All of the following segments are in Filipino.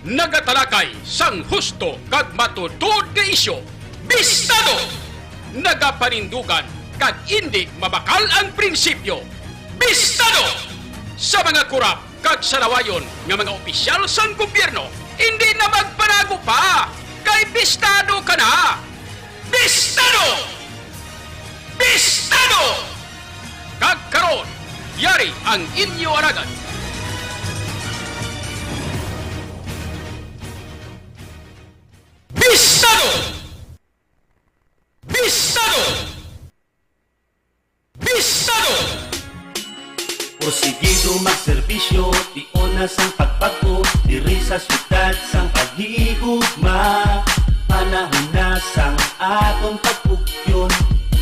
nagatalakay sang husto kag matutod nga isyo. Bistado! Nagapanindugan kag hindi mabakal ang prinsipyo. Bistado! Sa mga kurap kag salawayon nga mga opisyal sang gobyerno, hindi na magpanago pa. Kay bistado ka na! Bistado! Bistado! Kag karon, yari ang inyo aragan. Bistado! Bistado! Bistado! Porsigido magserbisyo, di onas ang pagpagpo, diri sa syudad sang paghigugma. Panahon na sang atong pagpugyon,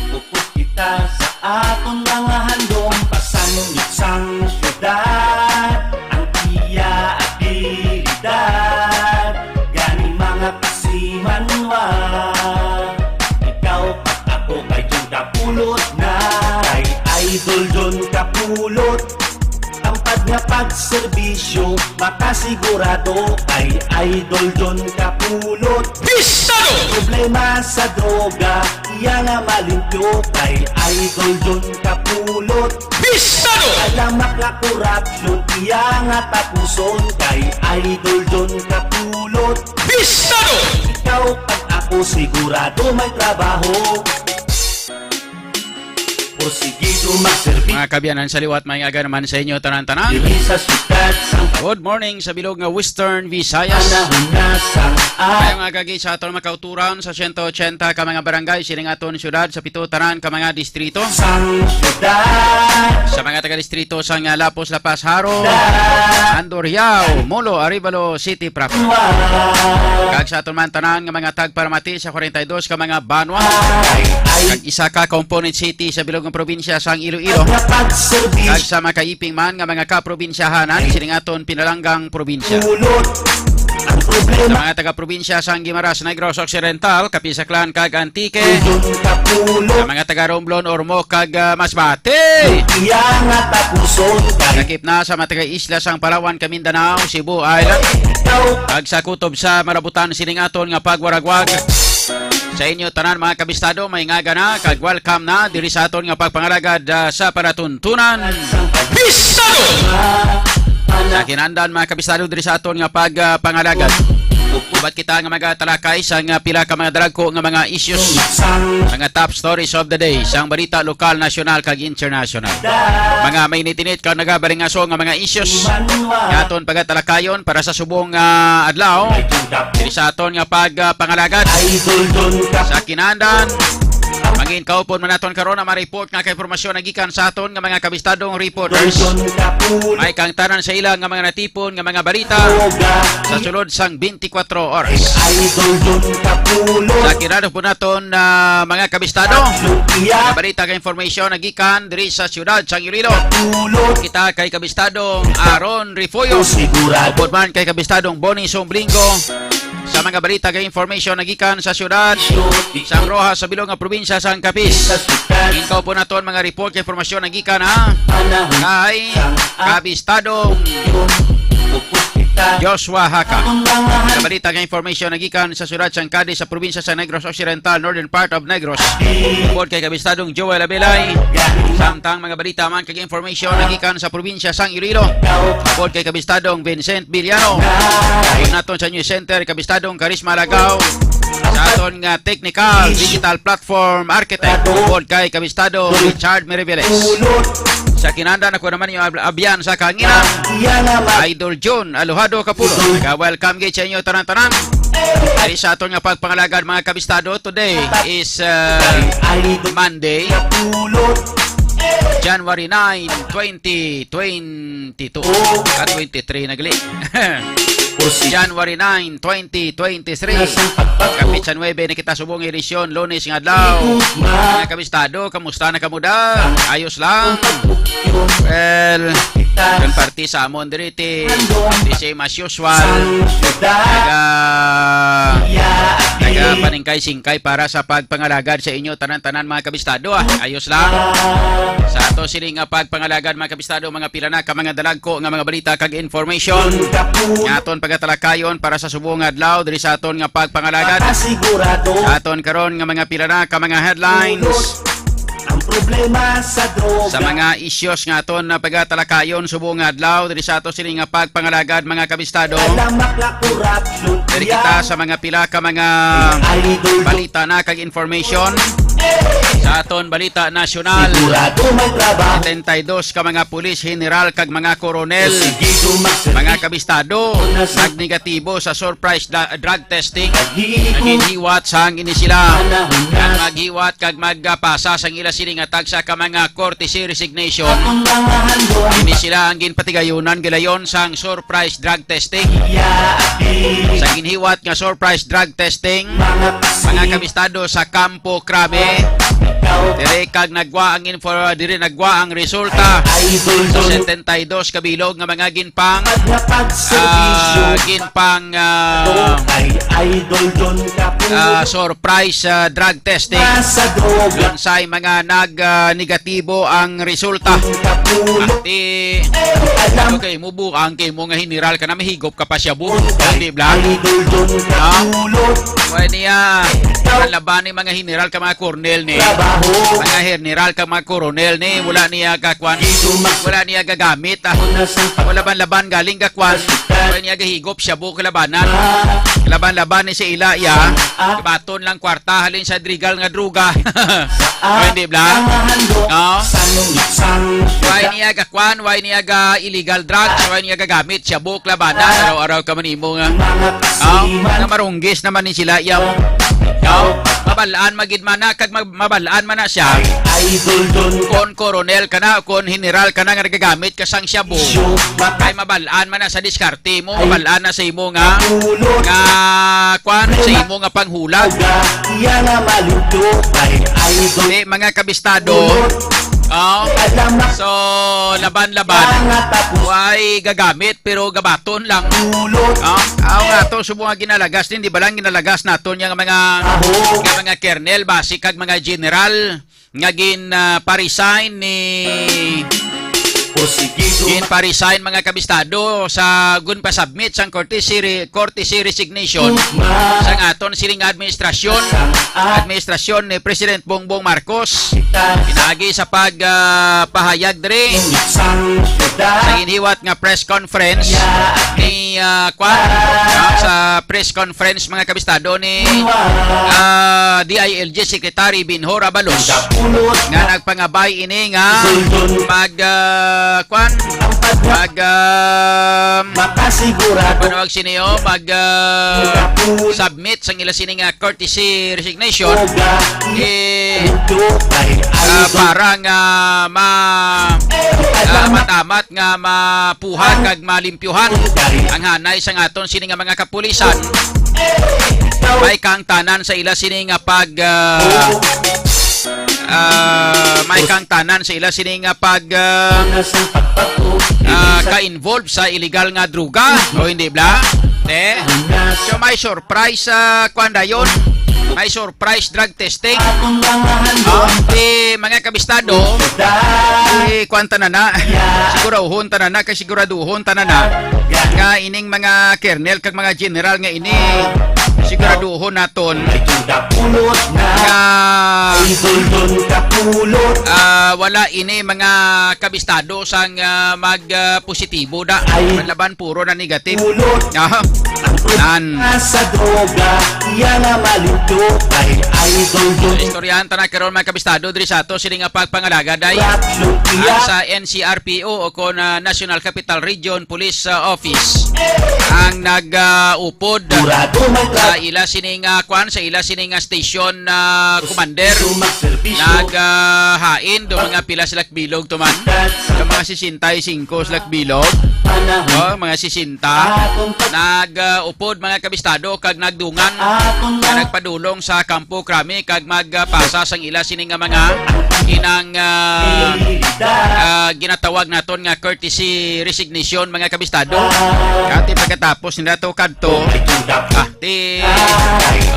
upos kita sa atong mga handong. Pasangit sang syudad, ang iya at abilidad, gani mga pasimanwa. Ikaw pat ako kay John Kapulot na, kay Idol John Kapulot. Tampad nga pagserbisyo, makasigurado kay Idol John Kapulot. Bistado! Problema sa droga, iya nga malimpyo kay Idol John Kapulot. Bistado! Alamak na korupsyon, iya nga tapuson kay Idol John Kapulot. Bistado! Ikaw pag ako sigurado may trabaho. Porsigido magserbisyo, Mga kabiyanan sa liwat, may aga naman sa inyo tanan-tanan. diri sa syudad sang Good morning sa bilog nga Western Visayas. panahon na sang Kayo nga gagi sa atong makauturan sa 180 ka mga barangay, siling aton syudad sa pito tanan ka mga distrito. sang syudad. Sa mga taga-distrito sa nga Lapos, Lapas, Haro, Andor, Riau, Molo, Arevalo, City, Proper. Kag sa aton man tanan nga mga tagparamati sa 42 ka mga banwa. Kag isa ka component city sa bilog nga probinsya sang Iloilo. Nga pagserbisyo, Kag sa makaiping man nga mga kaprobinsyahanan, siling aton pinalanggang probinsya. ulot ang Sa problema. mga taga-probinsya sang Guimaras, Negros Occidental, Kapisaklan, kag Antique. John Sa Kapulot, mga taga-Romblon, Ormoc, kag Masbate. iya nga tapuson kay Sakip na sa mga taga-isla sang Palawan, Mindanao, Cebu Island. ikaw. Kag sa kutob sa Marabutan, siling aton nga pagwaragwag. Sa inyo tanan mga kabistado, may ngaga na, kag welcome na diri sa aton nga pagpangalagad sa paratuntunan. Bistado! Sa kinandan mga kabistado diri sa aton nga pagpangalagad. Ubat kita nga mga talakay sa nga pila ka mga dragko nga mga issues, mga top stories of the day, sang balita lokal, nasyonal kag international. Mga may nitinit kag nagabalingaso nga mga issues nga aton pagatalakayon para sa subong adlaw diri sa aton nga pagpangalagad. Idol John Sa kinandan, mangin kaupon man naton karon na ma-report nga kay impormasyon nagikan sa aton nga mga kabistadong reporters. Kapulot, May kang tanan sa ilang nga mga natipon nga mga balita sa sulod sang 24 oras. Idol John Kapulot, Sa kinado po naton mga kabistado, iya nga balita kay information nagikan diri sa siyudad sang Iloilo. Kapulot, Kita kay kabistadong Aaron Rifoyo, sigurado upod man kay kabistadong Bonnie Somblingo. Sa mga balita kay information nagikan sa siyudad sang Rojas sa bilog nga probinsya sang Capiz. sa syudad. Inkaw po naton mga report kay informasyon nagikan ha Panahon kay kabistadong upos kita Joshua Haka. ang mga Sa balita kay information nagikan sa siyudad sang Cadiz sa probinsya sa Negros Occidental, northern part of Negros. Upod kay kabistadong Joel Abelay. Samtang mga balita man kay information nagikan sa probinsya sang Iloilo. Upod kay kabistadong Vincent Villano. Upod naton sa News Center kabistadong Karisma Lagaw. Sa aton nga technical digital platform architect, upod kay kabistadong Richard Meriveles. ulot Sa kinanda ako naman yung abyan sa kanginan, iya nga Idol John Alojado Kapulo. Welcome gate sa inyo tanan-tanan. Ay sa aton nga pagpangalagad mga kabistado, today is Idol Monday, Kapulot, January 9, 2022. Ka 23 nagli. January 9, 2023. Kapit sa 9 na kita subong edisyon, Lunes nga adlaw. Mga kabistado, kamusta na kamuda? Ayos lang. Well, Kan party sa amon diriti. The same as usual. Sang syudad Naga paningkay-singkay para sa pagpangalagad sa inyo tanan-tanan mga kabistado. Ayos lang. Sa ato sining pagpangalagad mga kabistado, mga pila na ka mga dalagko nga mga balita kag information. Nga aton pagatalakayon para sa subong adlaw diri sa aton nga pagpangalagad. Makasigurado Sa aton karon nga mga pila na ka mga headlines. ang problema sa droga. Sa mga issues nga aton na pagatalakayon subong adlaw diri sa ato sining nga pagpangalagad mga kabistado. Alamak la corruption. Diri kita sa mga pila ka mga Idol balita na kag information. Sa aton balita nasyonal, sigurado may trabaho. 72 ka mga pulis, general kag mga koronel, Sige dumagsel. mga kabistado nagnegatibo sa surprise drug testing. Naghihiwat sang ini sila. Ang maghiwat kag magpasa sang ila sining atag sa ka mga courtesy resignation. Ang mga handog. Ini sila ang ginpatigayunan gilayon sang surprise drug testing. Yaati. Sa ginhiwat nga surprise drug testing, Mga mga kabistado sa Campo Crame, dire kag nagwa ang dire nagwa ang resulta Idol sa don. 72 kabilog nga mga ginpang Nga pagservisyo. ginpang Kay idol don kapulo. surprise drug testing. Nasa droga. Unsay mga negatibo ang resulta. Kapulo. Di Alam. okay mo bukang kay mo nga hiniral ka na mahigop ka pa siya bu. Di ba? Idol don kapulo. Pwede niya laban ni mga hiniral ka mga kornel ni. Trabaho. Mga general ka mga koronel ni wala niya kakwan. Wala niya gagamit. Wala ban laban galing kakwan. Wala niya gahigop siya bu kalabanan. Laban-laban ni si ila ya. Baton lang kwarta halin sa drigal nga druga. Hindi bla? No. Why niya kakwan, why niya ga illegal drugs, why niya gagamit siya bu kalabanan. Araw-araw ka man imo nga. Na marunggis naman ni sila yaw. Mabalaan magid man na kag mabalaan man na siya. Idol don Kon koronel ka na, kon general ka na nga nagagamit ka sang shabu. Kay mabalaan man na sa diskarte mo, mabalaan na sa imo nga kwan sa imo nga panghulag. Iya nga maluto kay idol. Di mga kabistado. So laban-laban. Why gagamit pero gabaton lang. Nga to subo nga ginalagas din, di ba lang ginalagas naton yung mga kernel, basic kag mga general nga parisign ni parisign mga kabistado sa gun pa submit sang courtesy resignation sang aton siling administrasyon ni President Bongbong Marcos. Pinagi sa pagpahayag diri sa ginhiwat nga press conference ni sa press conference mga kabistado ni DILG Secretary Binhor Abalos nga nagpangabay ini nga makasigurado panawag siniyo submit sang ila sini nga courtesy resignation para nga matamat nga mapuhan kag malimpyuhan ang hanay sang aton sini nga mga kapulisan. May kang tanan sa ila sini nga may kang tanan sa ila sini nga ka-involve sa illegal nga druga o hindi bla? So may surprise kwanda yon. May surprise drug testing. Mga kabistado, kwanta na siguraduhon tanan na nga ining mga kernel kag mga general nga ini siguraduhon naton wala ini mga kabistado sang magpositibo da laban puro na negative. Sa droga, yan na maluto kay idol don. Istoryahan ta na karon mga kabistado diri sa ato sini nga pagpangalaga day sa NCRPO o kon National Capital Region Police Office ang nag-upod sa ila sini nga sa ila sini nga station commander naghain do mga pila sila bilog tuman sa mga 65 sila bilog mga 60 nag-upod mga kabistado kag nagdungan nga nagpadulong sa Campo Crame kag magpasa sang ila sini nga mga inang ginatawag naton nga courtesy resignation mga kabistado. Kati pagkatapos nila to kadto ti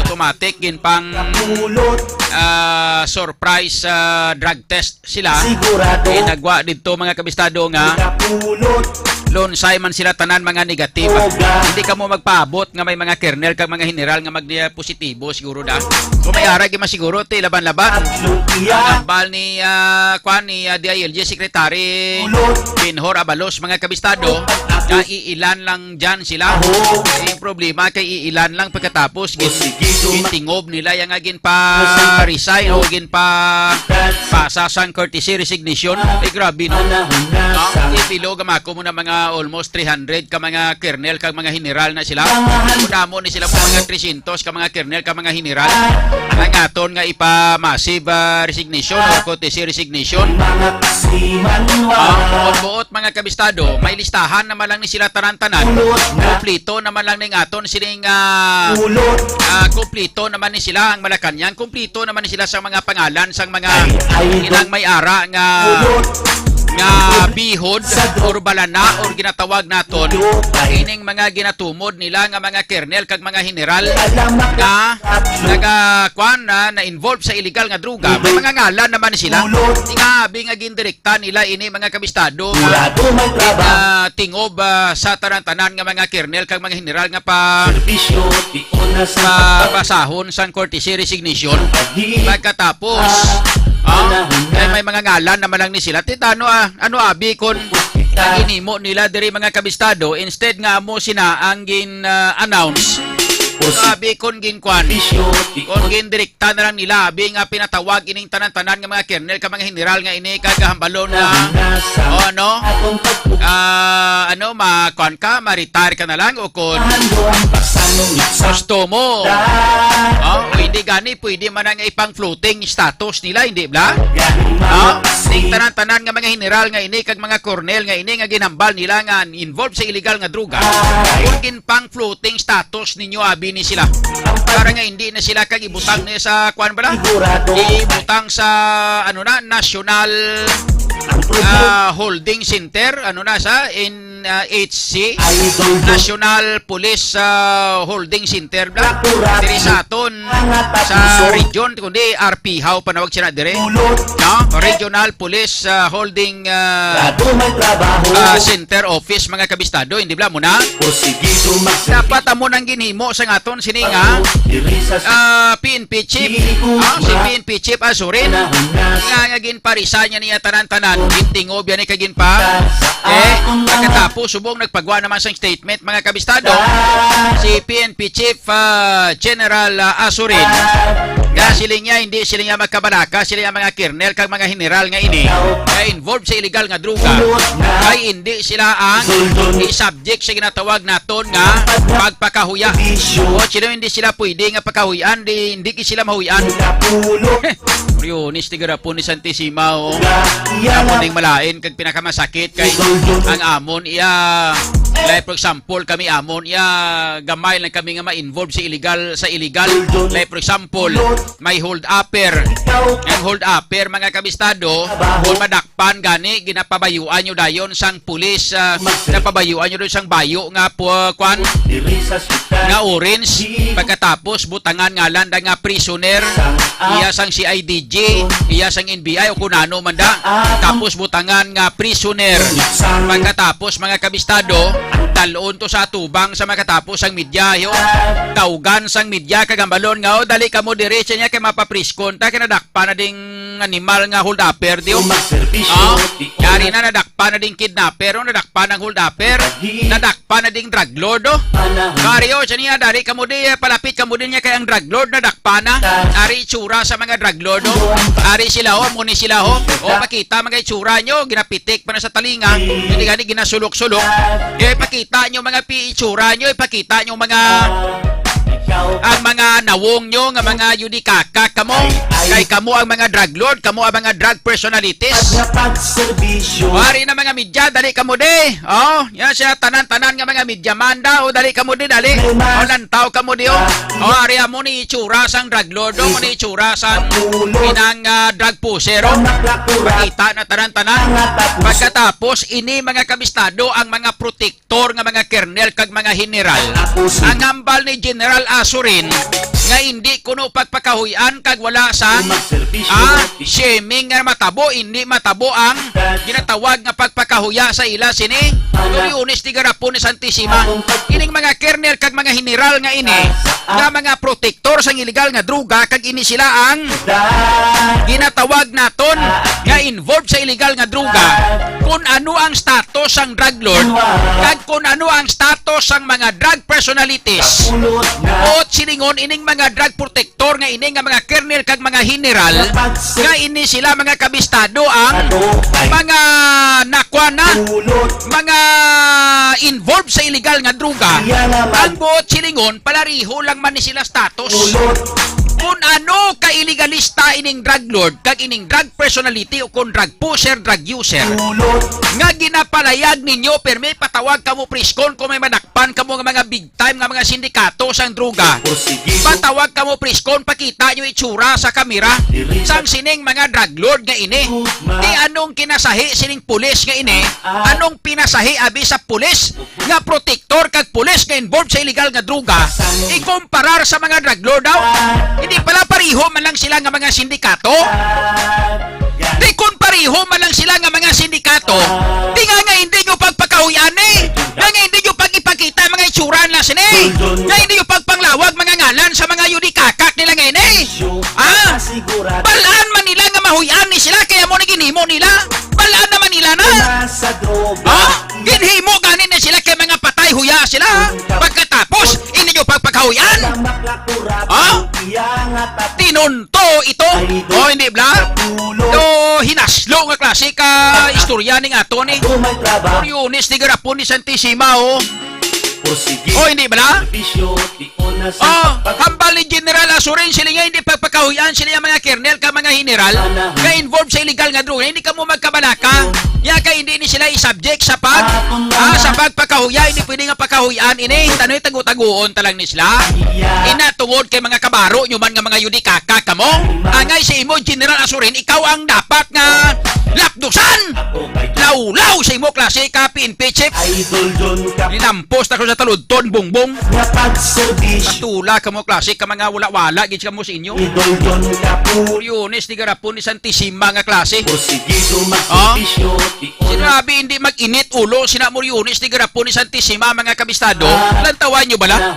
automatic ginpang surprise drug test sila. Nagwa dito mga kabistado nga lonsay man sila tanan mga negative. Hindi ka mo magpaabot nga may mga kernel kag mga general nga positibo siguro da. Kung may arag man siguro ti laban-laban. Ang ambal ni DILG Secretary Pinhor Abalos mga kabistado nga iilan lang dyan sila. Yung problema kay iilan lang pagkatapos gintingob nila yung agin pa resign o agin pa pasasang courtesy resignation. Grabe no. Ipilo gamako mo na mga almost 300 ka mga kernel ka mga general na sila. Unamo ni sila mga 300 ka mga kernel ka mga general. Ang aton nga ipa-massive resignation o courtesy resignation. Buot mga kabistado, may listahan naman lang ni sila tanan-tanan. Kumplito naman lang ning aton siling kumplito naman ni sila ang Malacañang. Kumplito naman ni sila sa mga pangalan sang mga inang may ara nga bihod or balana or ginatawag naton ining mga ginatumod nila nga mga kernel kag mga general nga nagakwan na involved sa illegal nga droga. May mga ngalan naman sila. Tingabi nga gindirekta nila ini mga kabistado nga tingob sa tanan-tanan nga mga kernel kag mga general nga pasahon sang courtesy resignation. Pagkatapos may mga ngalan naman lang ni sila. Titano ano abi kon ginimo nila diri mga kabistado instead nga mo sina ang announce abi kon ginkwan kon gindirekta na lang nila abi nga pinatawag ining tanan-tanan nga mga kernel ka mga general nga ini kagahambalon na makon ka ma-retire ka na lang o kon gusto mo hindi gani pwede man ang ipang floating status nila hindi bla ning tanan-tanan nga mga general nga ini kag mga kornel nga ini nga ginhambal nila nga involved sa illegal nga droga kung ginpang floating status ninyo abi ni sila para nga hindi na sila kag ibutang ni sa kwan bala ibutang sa national holding center sa NHC National Police Holding Center bla diri sa aton sa region kundi RPHAW panawag sila dire Regional Police Holding Center Office mga kabistado hindi bla muna dapat amo nang ginhimo sa aton sini nga PNP chief si PNP chief Azurin nga ginparisa niya tanan-tanan gintingob yan kagin pa pagkatapos subong nagpagawa naman sa statement mga kabistado si PNP Chief General Azurin nga sila niya hindi sila niya magkabalaka sila mga kernel kag mga general nga ini kay involved sa illegal nga droga kay hindi sila ang i-subject sa ginatawag naton nga pagpakahuya o sila hindi sila pwede nga pakahuyan hindi sila mahuyan Rionis tigarapon ni Santissima amon ning malain kag pinakamasakit kay ang amon like for example kami amon gamay lang kami nga ma-involve sa illegal like for example may hold upper ang hold upper mga kabistado kung madakpan gani ginapabayuan nyo dayon sang pulis napabayuan nyo doon sang bayo nga kwan nga orange pagkatapos butangan ngalan da nga prisoner iya sang CIDG iya sang NBI o kunano man da tapos butangan nga prisoner pagkatapos mga kabistado dalon to sa tubang sa makatapos ang media taugan sang media kagambalon nga dali ka mo diretso niya kay mapapriskon ta kinadakpa na ding animal nga hold upper dio yari na nadakpa na ding kidnapper nadakpa ng hold upper nadakpa na ding drug lord kariyo siya niya dali ka mo di palapit ka mo din niya kay ang drug lord nadakpa na ari itsura sa mga drug lord ari sila muni sila makita mga itsura nyo ginapitik pa na sa talinga hindi gani ginasulok-sulok pakita nyo mga itsura nyo ipakita nyo mga ang mga nawong nyo nga mga yudikaka kamo, kay kamo ang mga drug lord, kamo ang mga drug personalities. Pagservisyo Wari na mga media, dali kamo de. Oh, yan siya tanan-tanan nga mga media manda, o dali kamo de dali. O lantaw kamo di o. O ari mo ni itsura sang drug lord, mo ni itsura sang pinang drug pusher. Makita na tanan-tanan. Pagkatapos ini mga kabistado ang mga protektor nga mga kernel kag mga general. Ang hambal ni General Asurin nga hindi kuno pagpakahuyan kag wala sang shaming nga matabo, hindi matabo ang ginatawag nga pagpakahuya sa ila sini Tuliones ti garapon ni Santissima. Ining mga kernel kag mga general nga ini nga mga protektor sang illegal nga droga kag ini sila ang ginatawag naton nga involved sa illegal nga droga. Kung ano ang status sang drug lord kag kung ano ang status sang mga drug personalities o silingon ining mga drug protector nga ini nga mga kernel kag mga general nga ini sila mga kabistado ang mga nakwana mga involved sa illegal nga droga. Ang buot silingon palariho lang man ni sila status. Kung ano ka illegalista ining drug lord kag ining drug personality o kung drug pusher, drug user nga ginapalayag ninyo permi patawag kamo priskon kung may manakpan kamo nga mga big time nga mga sindikato sang droga. Patawag kamo priskon pakita nyo itsura sa kamera sang sining mga drug lord nga ini. Di anong kinasahi sining pulis nga ini, anong pinasahi abi sa pulis nga protektor kag pulis nga involved sa illegal nga droga ikumparar sa mga drug lord daw. Hindi pala pariho man lang sila nga mga sindikato. Di kung pariho man lang sila nga mga sindikato, di nga hindi nyo pagpakahuyan nga hindi nyo pag-ipakita mga itsuran na sini, nga hindi nyo pagpanglawag mga ngalan sa mga yudikakak nila ngayon balaan man nila nga mahuyan ni sila kaya mo na ginhimo nila, balaan naman nila na ginhimo ganin na sila kaya mga patay huya sila pagkatapos hindi nyo pagpakahuyan tinunto ito o hindi bla do hinaslo nga klase ka istorya ning ato ni Tuliones ti garapon ni Santissima o hindi ba? Hambal ni General Asurin sila nga hindi pagpakahuyan sila mga kernel ka mga general nga involved sa illegal nga droga. Hindi ka mo magkabalaka. Ya ka hindi ni sila i-subject sa sa pagpakahuya. Hindi pwede nga pakahuyan. Ini tanoy tagu-taguon talang ni sila. Inatungod kay mga kabaro nyo man nga mga yudikaka kamo. Angay sa imo General Asurin ikaw ang dapat nga lapdusan. Laulaw sa imo klase ka PNP-chip. Linampos na ko sa taludton bongbong. Patula ka mo klase ka mga wala-wala gid ka mo sa inyo. Tuliones ti garapon ni Santissima nga klase. Sinabi hindi mag-init ulo sina Tuliones ti garapon ni Santissima mga kabistado. Lantawan nyo bala?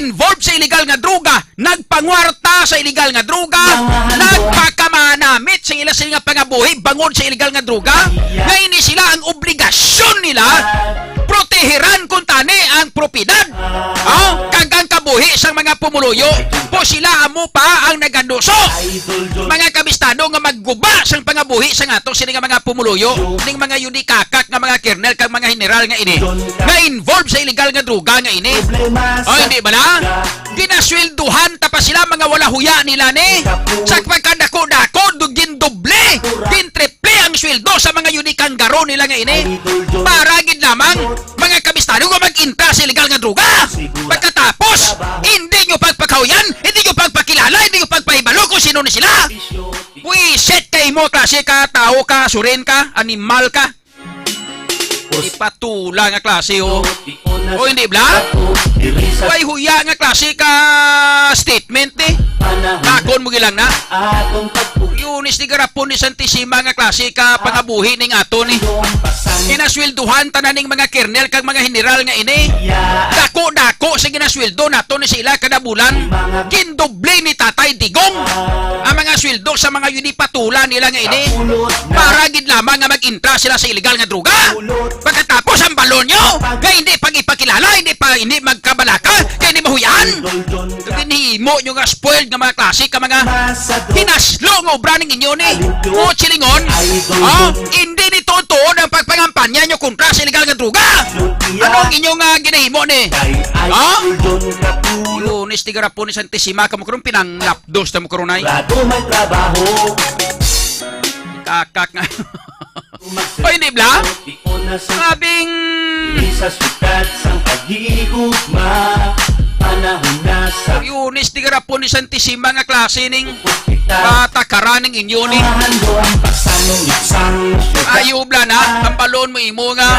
Involved sa illegal nga droga, nagpangwarta sa illegal nga droga, nagpakamanamit sa ila sila nga pangabuhi bangod sa illegal nga droga. Ngayon ni sila ang obligasyon nila proteheran kung tani ang propiedad kagang kabuhi sang mga pumuluyo po sila amo pa ang nagaduso mga kabistado nga magguba sang pangabuhi sang ato sila nga mga pumuluyo ning mga yudikakak nga mga kernel kag mga general nga ini nga involved sa illegal nga droga nga ini hindi ba na ginaswelduhan tapos sila mga wala huya nila ni sa pagkadako-dako dugin doble din triple ang sweldo sa mga yudikang garo nila nga ini para gid lamang mga kabistado nga mag-intra sa illegal nga droga. Pagkatapos, hindi nyo pagpakahuyan, hindi nyo pagpakilala, hindi nyo pagpahibalo kung sino ni sila. Wiset kay mo, klase ka, tao ka, surin ka, animal ka. Ipatula nga klase o hindi bla? Way huya nga klase ka statement Nakon mo gilang na. Tuliones ti garapon ni Santissima nga klase ka pangabuhi ning ato ni. Ginaswelduhan tanan ning mga kernel kag mga general nga ini. Dako-dako sa ginasweldo nato ni sila kada bulan. Kindoble ni Tatay Digong ang mga sweldo sa mga yunipatulan nila nga ini. Para gid lamang nga mag-intra sila sa illegal nga droga. Pagkatapos ang balon nyo, nga hindi pag-ipakilala, hindi magkabalaka, kaya hindi mahuyan. Hinihimo nyo nga spoiled nga mga klase ka mga hinaslo nga obraning inyo ni. O chilingon, hindi nito tuon ang pagpangampanya nyo kontra sa illegal nga droga. Anong Anong inyong ginahimo ni? Kay Idol John Kapulot. Lunes ti garapon ni Santisima ka mo karon pinanglapdos ta mo karon ay. Grado may trabaho. Kakak nga. Oy, di bla? Ikaw na sa Sabing sa sukat sang paghigugma. Panahon na sa Lunes ti garapon ni Santisima nga klase ning kita. patakaran ning inyo ni. Mahando ang pagsanong isang syudad. Ayubla na, kampalon mo imo nga.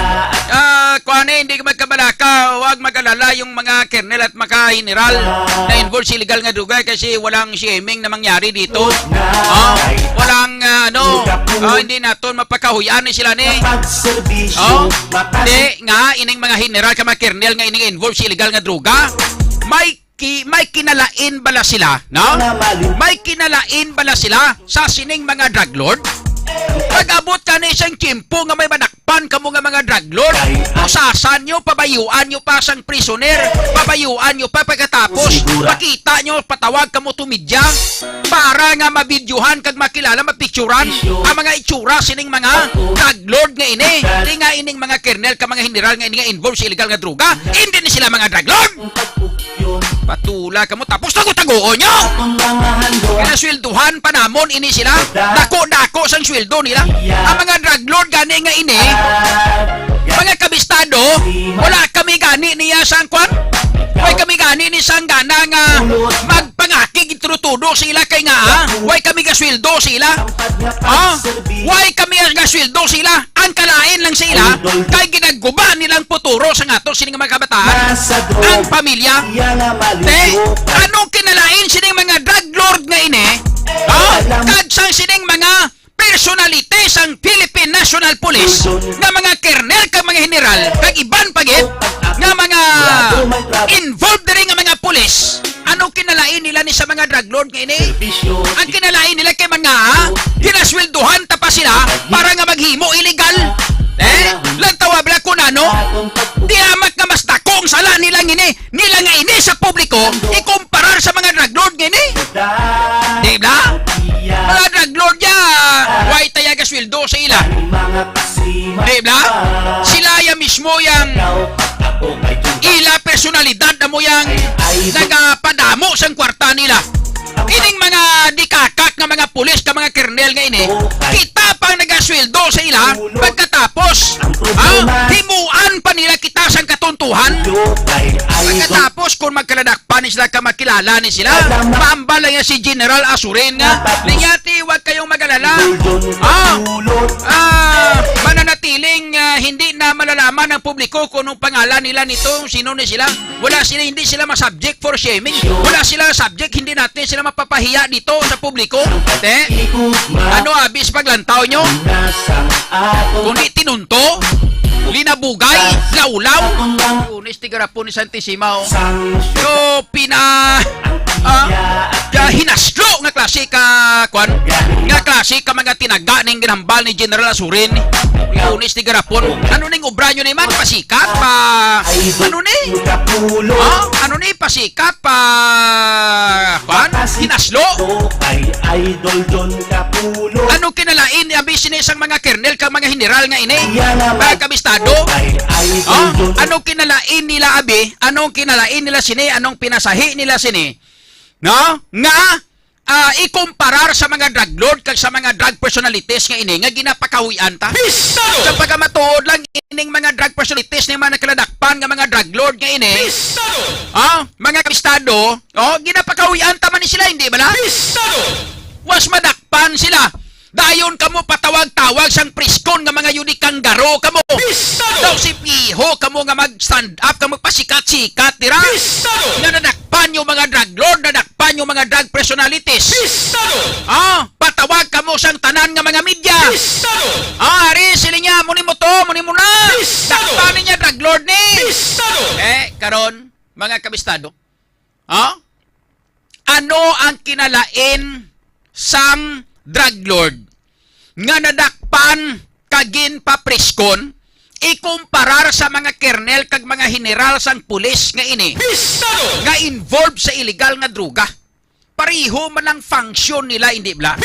Kuwane, hindi ka magkabalaka, huwag mag-alala yung mga kernel at mga general na involved sa illegal nga dugay kasi walang shaming na mangyari dito. Walang hindi naton mapakahuyan ni sila ni. Pagserbisyo, Hindi nga, ining mga general ka mga kernel nga ining involved sa illegal nga druga, may kinalain bala sila, no? May kinalain bala sila sa sining mga drug lord? Pag-abot ka na isang kimpo nga may manakpan ka mo nga mga drug lord, usasan nyo, pabayuan nyo pa sang prisoner, pabayuan nyo pa pagkatapos, makita nyo, patawag ka mo tumidya, para nga mabidyuhan kag makilala, mapicturan, ang mga itsura sining mga drug lord nga ini, di nga ining mga kernel ka mga general nga ini nga involved sa illegal nga druga, hindi ni sila mga drug lord! Patula ka mo, tapos tago-tagoon nyo! Kaya swelduhan pa namon ini sila, dako-dako sang sweldo nila. Ang mga drug lord gani nga ini, mga kabistado, wala kami gani niya sang kwan. Way kami gani ni sang gana nga magpangakig itrutudo sila kay nga way kami ga sweldo sila. Way kami ga sweldo sila. Ang kalain lang sila kay ginagguba nilang puturo sa ngato sining mga kabataan. Ang pamilya. Anong kinalain sining mga drug lord nga ini? Kag sang sining mga personality sang Philippine National Police nga mga kernel kag mga general kag iban pagit nga mga involved diri nga mga pulis. Anong kinalain nila ni sa mga drug lord nga ini? Ang kinalain nila kay mga ginaswelduhan ta pa sila para nga maghimo illegal. Lantawa bala kun ano? Di amat nga mas dakong sala nila nga ini sa publiko ikumparar sa mga drug lord nga ini. Di ba? Mga drug lord ya, way tayaga sweldo sa ila. Di ba? Sila ya mismo yang ila personalidad na mo yang nagapadamo sang kwarta nila. Ining mga dikakak nga mga pulis ka mga kernel nga ini, kita pang nagasweldo sa ila pagkatapos himuan pa nila kita sang katuntuhan. Pagkatapos kung magkaladakpan ni sila ka makilala ni sila, maambal lang yan si General Asurin nga, linyati huwag kayong mag-alala. Mananatiling hindi na malalaman ng publiko kung anong pangalan nila nito, sino ni sila. Wala sila, hindi sila ma-subject for shaming. Wala sila subject, hindi natin sila mapapahiya dito sa publiko. Ano abis paglantaw nyo? Kundi tinunto, linabugay, laulaw. Unis tigarapon ni Santisima. So, hinaslo nga klase ka kwan nga klase ka mga tinaga ning ginhambal ni General Asurin. Unis tigarapon. Ano ning obra nyo ni man? Pasikat pa ano ni? Ano ni? Pasikat pa kwan? Hinaslo? Idol John Kapulot. Anong kinalain ni business ang mga kernel kang mga general nga ini? Mga kabistado? Anong kinalain nila abi? Anong kinalain nila sini? Anong pinasahi nila sini? No? Nga ikumparar sa mga drug lord kag sa mga drug personalities nga ini nga ginapakahuyan ta. Sa pagkamatuod lang ining mga drug personalities ni mga nakaladakpan nga mga drug lord nga ini. Mga kabistado, ginapakahuyan ta man ni sila, hindi ba na? Was madakpan sila. Dayon kamo patawag-tawag sang priskon nga mga unikang garo kamo. Daw si Piho kamo nga mag-stand up kamo pasikat-sikat dira. Nga nadakpan yung mga drug lord, nadakpan yung mga drug personalities. Patawag kamo sang tanan nga mga media. Ari sila niya, muni mo to, muni mo na. Dakpan niya drug lord ni. Karon mga kabistado. Ano ang kinalain sang drug lord nga nadakpan kagin pa preskon ikumparar sa mga kernel kag mga general sang pulis nga ini nga involved sa illegal nga droga? Pareho man ang function nila, hindi bla?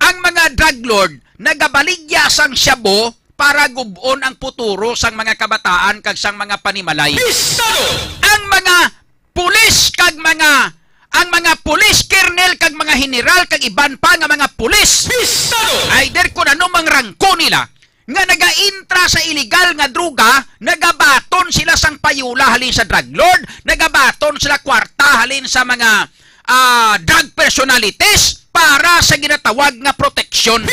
Ang mga drug lord nagabaligya sang syabo para gubon ang puturo sang mga kabataan kag sang mga panimalay. Ang mga pulis kag ang mga pulis kernel kag mga general kag iban pa nga mga pulis, either kung ano mang rangko nila nga nagaintra sa illegal nga druga, nagabaton sila sang payula halin sa drug lord, nagabaton sila kwarta halin sa mga drug personalities para sa ginatawag nga proteksyon.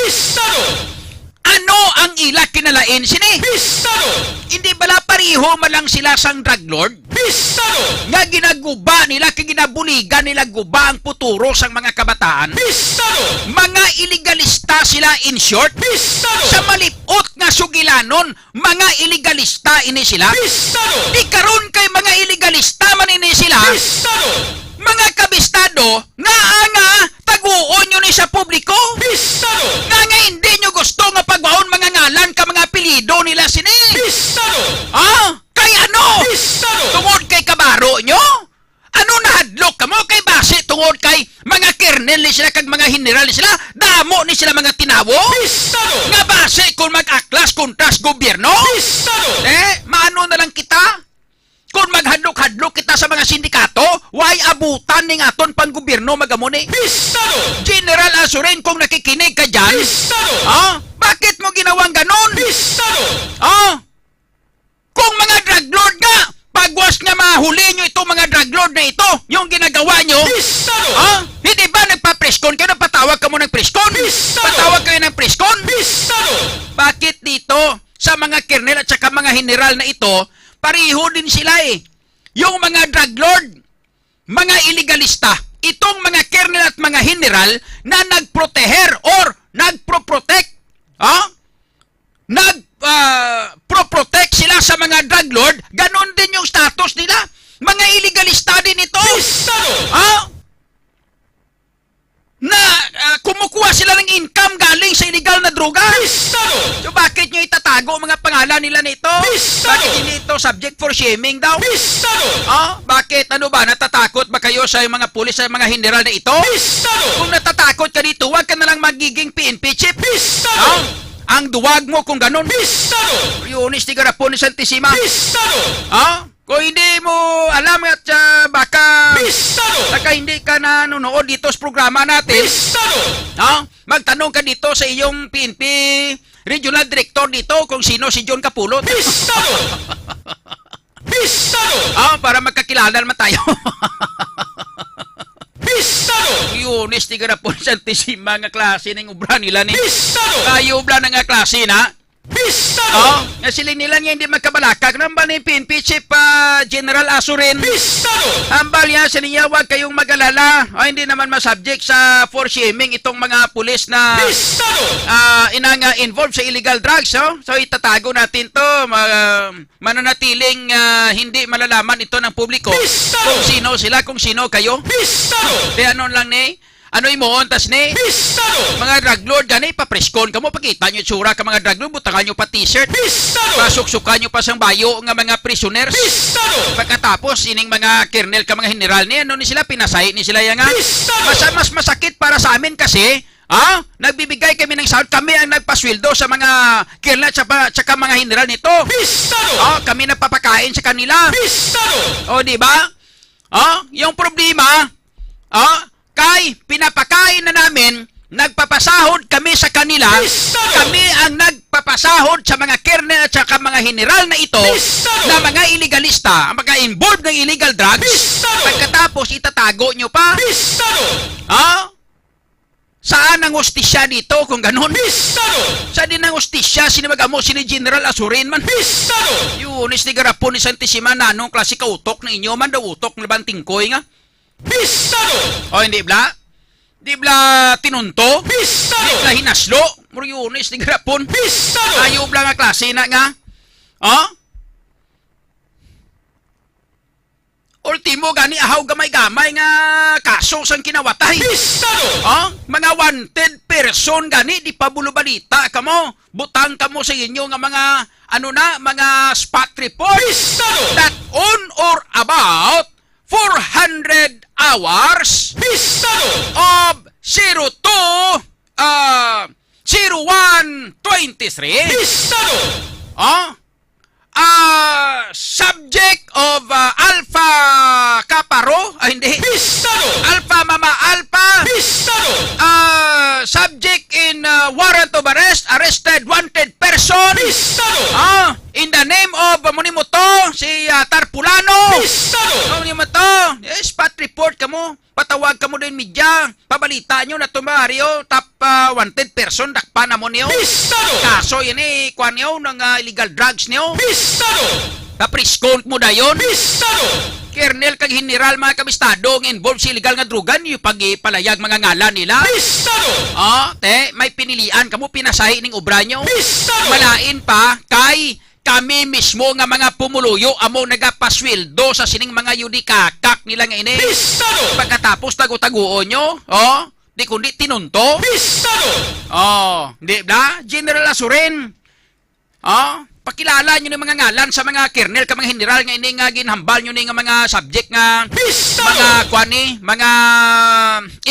Ano ang ila kinalain sini? Hindi bala pariho malang sila sang drug lord? Nga ginaguba nila, ginabuligan nila guba ang puturo sang mga kabataan? Mga iligalista sila in short? Sa malipot nga sugilanon, mga iligalista ini sila? Di karon kay mga iligalista man ini sila? Mga kabistado, nga taguon nyo ni sa publiko? Nga hindi nyo gusto nga pagwaon mga ngalan ka mga apelido nila sini? Kay ano? Tungod kay kabaro nyo? Ano nahadlok ka mo kay base tungod kay mga kernel ni sila kag mga general ni sila? Damo ni sila mga tinawo? Nga base kung mag-aklas kontras gobyerno? Maano na lang kita? Kung maghadlok-hadlok kita sa mga sindikato, why abutan ning aton pang gobyerno magamuni? General Asurin, kung nakikinig ka dyan, bakit mo ginawang ganon? Kung mga drug lord nga, pagwas nga mahuli nyo itong mga drug lord na ito, yung ginagawa nyo, hindi ba nagpa-preskon kayo? Patawag ka mo ng preskon? Patawag kayo ng preskon? Bakit dito, sa mga kernel at saka mga general na ito, pariho din sila eh. Yung mga drug lord, mga iligalista, itong mga kernel at mga general na nagproteher or nagproprotect, nagproprotect sila sa mga drug lord, ganon din yung status nila. Mga iligalista din ito. Na kumukuha sila ng income galing sa illegal na droga. So bakit nyo itatago mga pangalan nila nito? Bakit hindi ito subject for shaming daw? Bakit? Ano ba? Natatakot ba kayo sa mga pulis, sa mga general na ito? Kung natatakot ka dito, huwag ka nalang magiging PNP chip. Ang duwag mo kung ganon. Yunis ni Garapon ni Santissima. Kung hindi mo alam at baka hindi ka na nanonood dito sa programa natin, magtanong ka dito sa iyong PNP Regional Director dito kung sino si John Capulot. Para magkakilala naman tayo. Yunis ni Garapon Santissima nga klase ng ubra nila ni. Kayo ubra na nga klase na. Nga siling nila niya hindi magkabalakag namba ni PNP Chief General Asurin. Hambal niya sa niya, huwag kayong mag-alala. Hindi naman masubject sa for shaming itong mga pulis na involved sa illegal drugs. So itatago natin to, mananatiling hindi malalaman ito ng publiko kung sino sila, kung sino kayo. Kaya ano lang ni, ano imoon, tas ni mga drug lord gani, papreskon ka mo, pakita nyo tsura ka mga drug lord, butangan nyo pa t-shirt, pasuksukan nyo pa sang bayo nga mga prisoners. Pagkatapos ining mga kernel ka mga general ni, ano ni sila, pinasay ni sila yan nga. Mas masakit para sa amin kasi nagbibigay kami ng sahod, kami ang nagpasweldo sa mga kernel at saka mga general nito. Kami nagpapakain sa kanila. Di ba? Yung problema, kay pinapakain na namin, nagpapasahod kami sa kanila, kami ang nagpapasahod sa mga kernel at saka mga general na ito, na mga iligalista, ang mga involved ng illegal drugs. Pagkatapos itatago nyo pa. Saan ang hustisya dito kung ganon? Saan din ang hustisya? Sinimagamo si General Asurin man. Yunis ni Garapon ni Santissima, na anong klase ka utok na inyo man, daw utok na banting koy nga. Hindi bla? Di bla tinunto? Di bla hinaslo? Yunis ni Garapon. Ayaw bla nga klase na nga? Ultimo gani ahaw gamay-gamay nga kaso sang kinawatay. Mga wanted person gani, di pa bulo balita kamo. Butang kamo sa inyo nga mga spot reports that on or about 400 hours of 02 0123. Pistado! Subject of Alpha Kaparo? Hindi. Pistado! Alpha Mama Alpha. Pistado! Subject in warrant of arrest, arrested wanted person. Pistado! In the name of muni mo to, si Tarpulano. Pistado! Muni mo to, spot report ka mo. Patawag ka mo din media. Pabalita nyo na Mario, top wanted person, dakpa na mo niyo. Pistado! Kaso yan kuha niyo ng illegal drugs niyo. Pistado! Kapriscount mo na yun. Pistado! Kernel kag general mga kabistado ng involved sa illegal nga drugan, yung pagipalayag mga ngalan nila. Pistado! May pinilian kamo pinasahi ning obra nyo. Pistado! Malain pa kay kami mismo nga mga pumuluyo amo nagapasweldo sa sining mga yudikakak nila nga ini. Pistado! Pagkatapos tago-taguon nyo, di kundi tinunto. Pistado! Di ba? General Asurin. Pakilala nyo ng mga ngalan sa mga kernel ka mga general nga ini nga ginhambal nyo ni nga mga subject nga Pistado! mga kwani, mga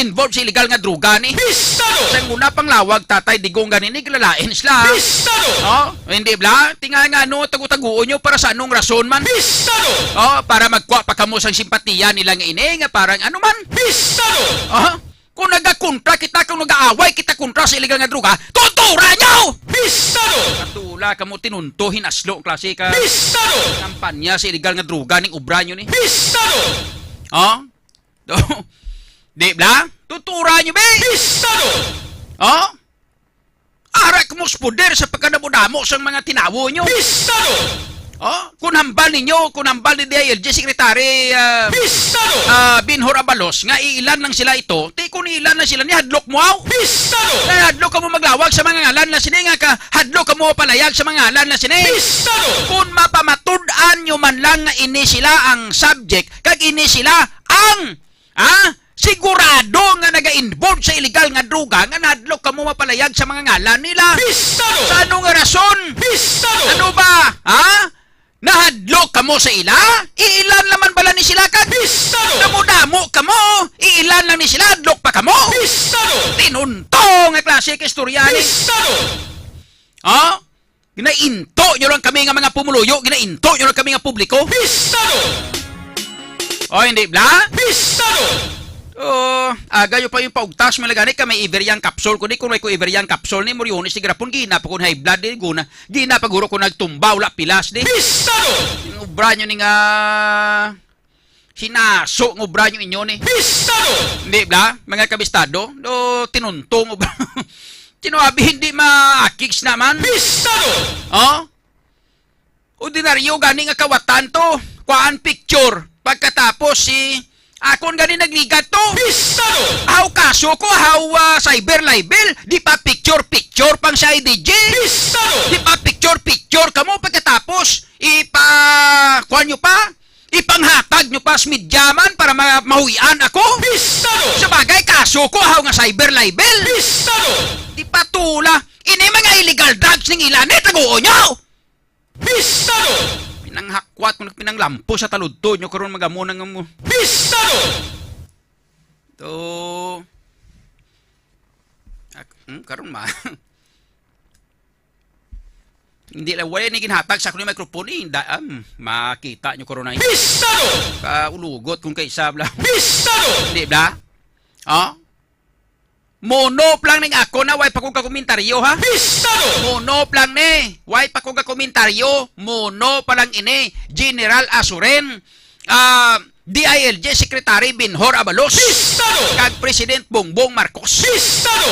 involved sa illegal nga druga ni. Pistado! Sa una pang lawag tatay digong ganin glalain sila. Pistado! Hindi bla? Tinga nga tagu-taguon nyo para sa anong rason man. Pistado! Para magkuha pa kamo sa simpatiya nila nga ini nga parang ano man. Pistado! Kung nagakontra kita, kung nag-aaway kita kontra sa illegal nga druga, tutura nyo! Pistado! Katula ka mo tinunto, hinaslo, klase ka. Pistado! Kampanya sa illegal nga druga ning ubra nyo ni. Pistado! Di bla? Tutura nyo be! Pistado! Arak mo poder sa pagkadamo-damo sa mga tinawo nyo. Pistado! Kung hambal ninyo, kung hambal ni DILG Secretary Pistado! Binhor Abalos, nga iilan lang sila ito, kung iilan lang sila, ni hadlok mo aw. Pistado! Hadlok ka mo maglawag sa mga ngalan na sini, nga ka, hadlok ka mo palayag sa mga ngalan na sini. Pistado! Kung mapamatudan nyo man lang nga ini sila ang subject, kag ini sila ang, sigurado nga naga-involve sa illegal nga druga, nga nadlok ka mo mapalayag sa mga ngalan nila. Pistado! Sa anong rason? Pistado! Ano ba? Nahadlok ka mo sa ila? Iilan naman bala ni sila kag? Pistado! Damo-damo ka mo? Iilan lang ni sila? Hadlok pa ka mo? Pistado! Tinunto nga klase ka istorya ni. Pistado! Ginainto nyo lang kami nga mga pumuluyo. Ginainto nyo lang kami nga publiko. Pistado! Hindi bla? Pistado! Agayo pa yung paugtas mo lagani ka may Iberian capsule kundi kung may ko Iberian capsule ni Moriones ni grapon gina pa kun high blood di guna gina pa guro ko nagtumba wala pilas di. Pistado! Yung ubra nyo ni nga sinaso ng ubra nyo inyo ni. Pistado! Hindi ba? Mga kabistado? Tinuntong ubra. Tinuabi hindi ma-kicks naman. Pistado! Ordinaryo gani nga kawatan to. Kuhaan picture. Pagkatapos akon gani nagligat to. Pistado! How kaso ko, how cyber libel, di pa picture pang sa IDG. Pistado! Di pa picture ka mo pagkatapos kuha nyo pa, ipanghatag nyo pa sa midyaman para mahuwian ako. Pistado! Sa bagay, kaso ko, how nga cyber libel. Pistado! Di pa tula, ini mga illegal drugs ng ilan, taguo nyo. Pistado! Pinanghakwat kung pinanglampo sa taludto nyo karon magamunang mo. Pistado! Karon ma. Hindi lang wala ni ginhatag sa kuno mikrofone makita nyo karon na. Pistado! Kaulugot kung kaisa bla. Pistado! Di ba? Monop lang ning ako na way pa kong kakomentaryo ha. Pistado! Monop lang ni. Way pa kong kakomentaryo. Mono pa lang ini. General Asuren. DILG Secretary Binhor Abalos. Pistado! Kag President Bongbong Marcos. Pistado!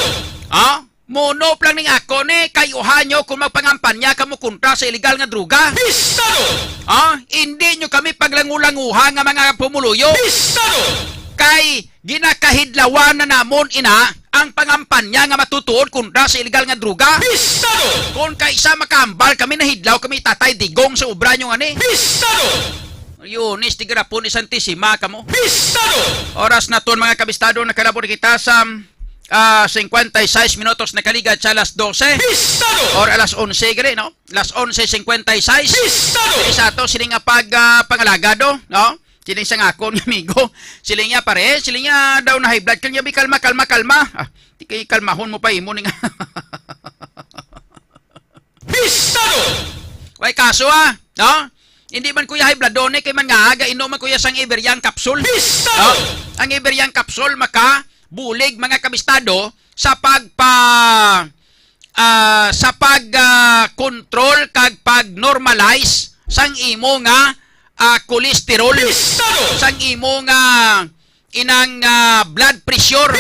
Monop lang ning ako ni. Kayuhan nyo kung magpangampanya ka mo kontra sa illegal nga druga. Pistado! Hindi nyo kami paglangulanguha nga mga pumuluyo. Pistado! Kay ginakahidlawan na namon ina ang pangampanya nga matutuod kontra sa illegal nga druga. Pistado! Kung kaisa makambal kami nahidlaw kami tatay digong sa ubra nyo ani. Pistado! Yunis ti grapon ni Santissima kamo. Pistado! Oras na ton mga kabistado nakalabot kita sa 56 minutos na kaligad sa alas 12 Pistado! or alas 11 gre no. Alas 11:56. Pistado! Sa ato siling nga pangalagado no. Siling sa ngakon ng amigo. Siling nga pare, siling nga daw na high blood. Kanya kalma. Di kayo kalmahon mo pa imo ni nga. Way kaso no? Hindi man kuya high bloodone kay man nga aga inom man kuya sang Iberian capsule. No? Ang Iberian capsule maka bulig mga kabistado sa control kag pag-normalize sang imo nga cholesterol, sang imo nga inang blood pressure.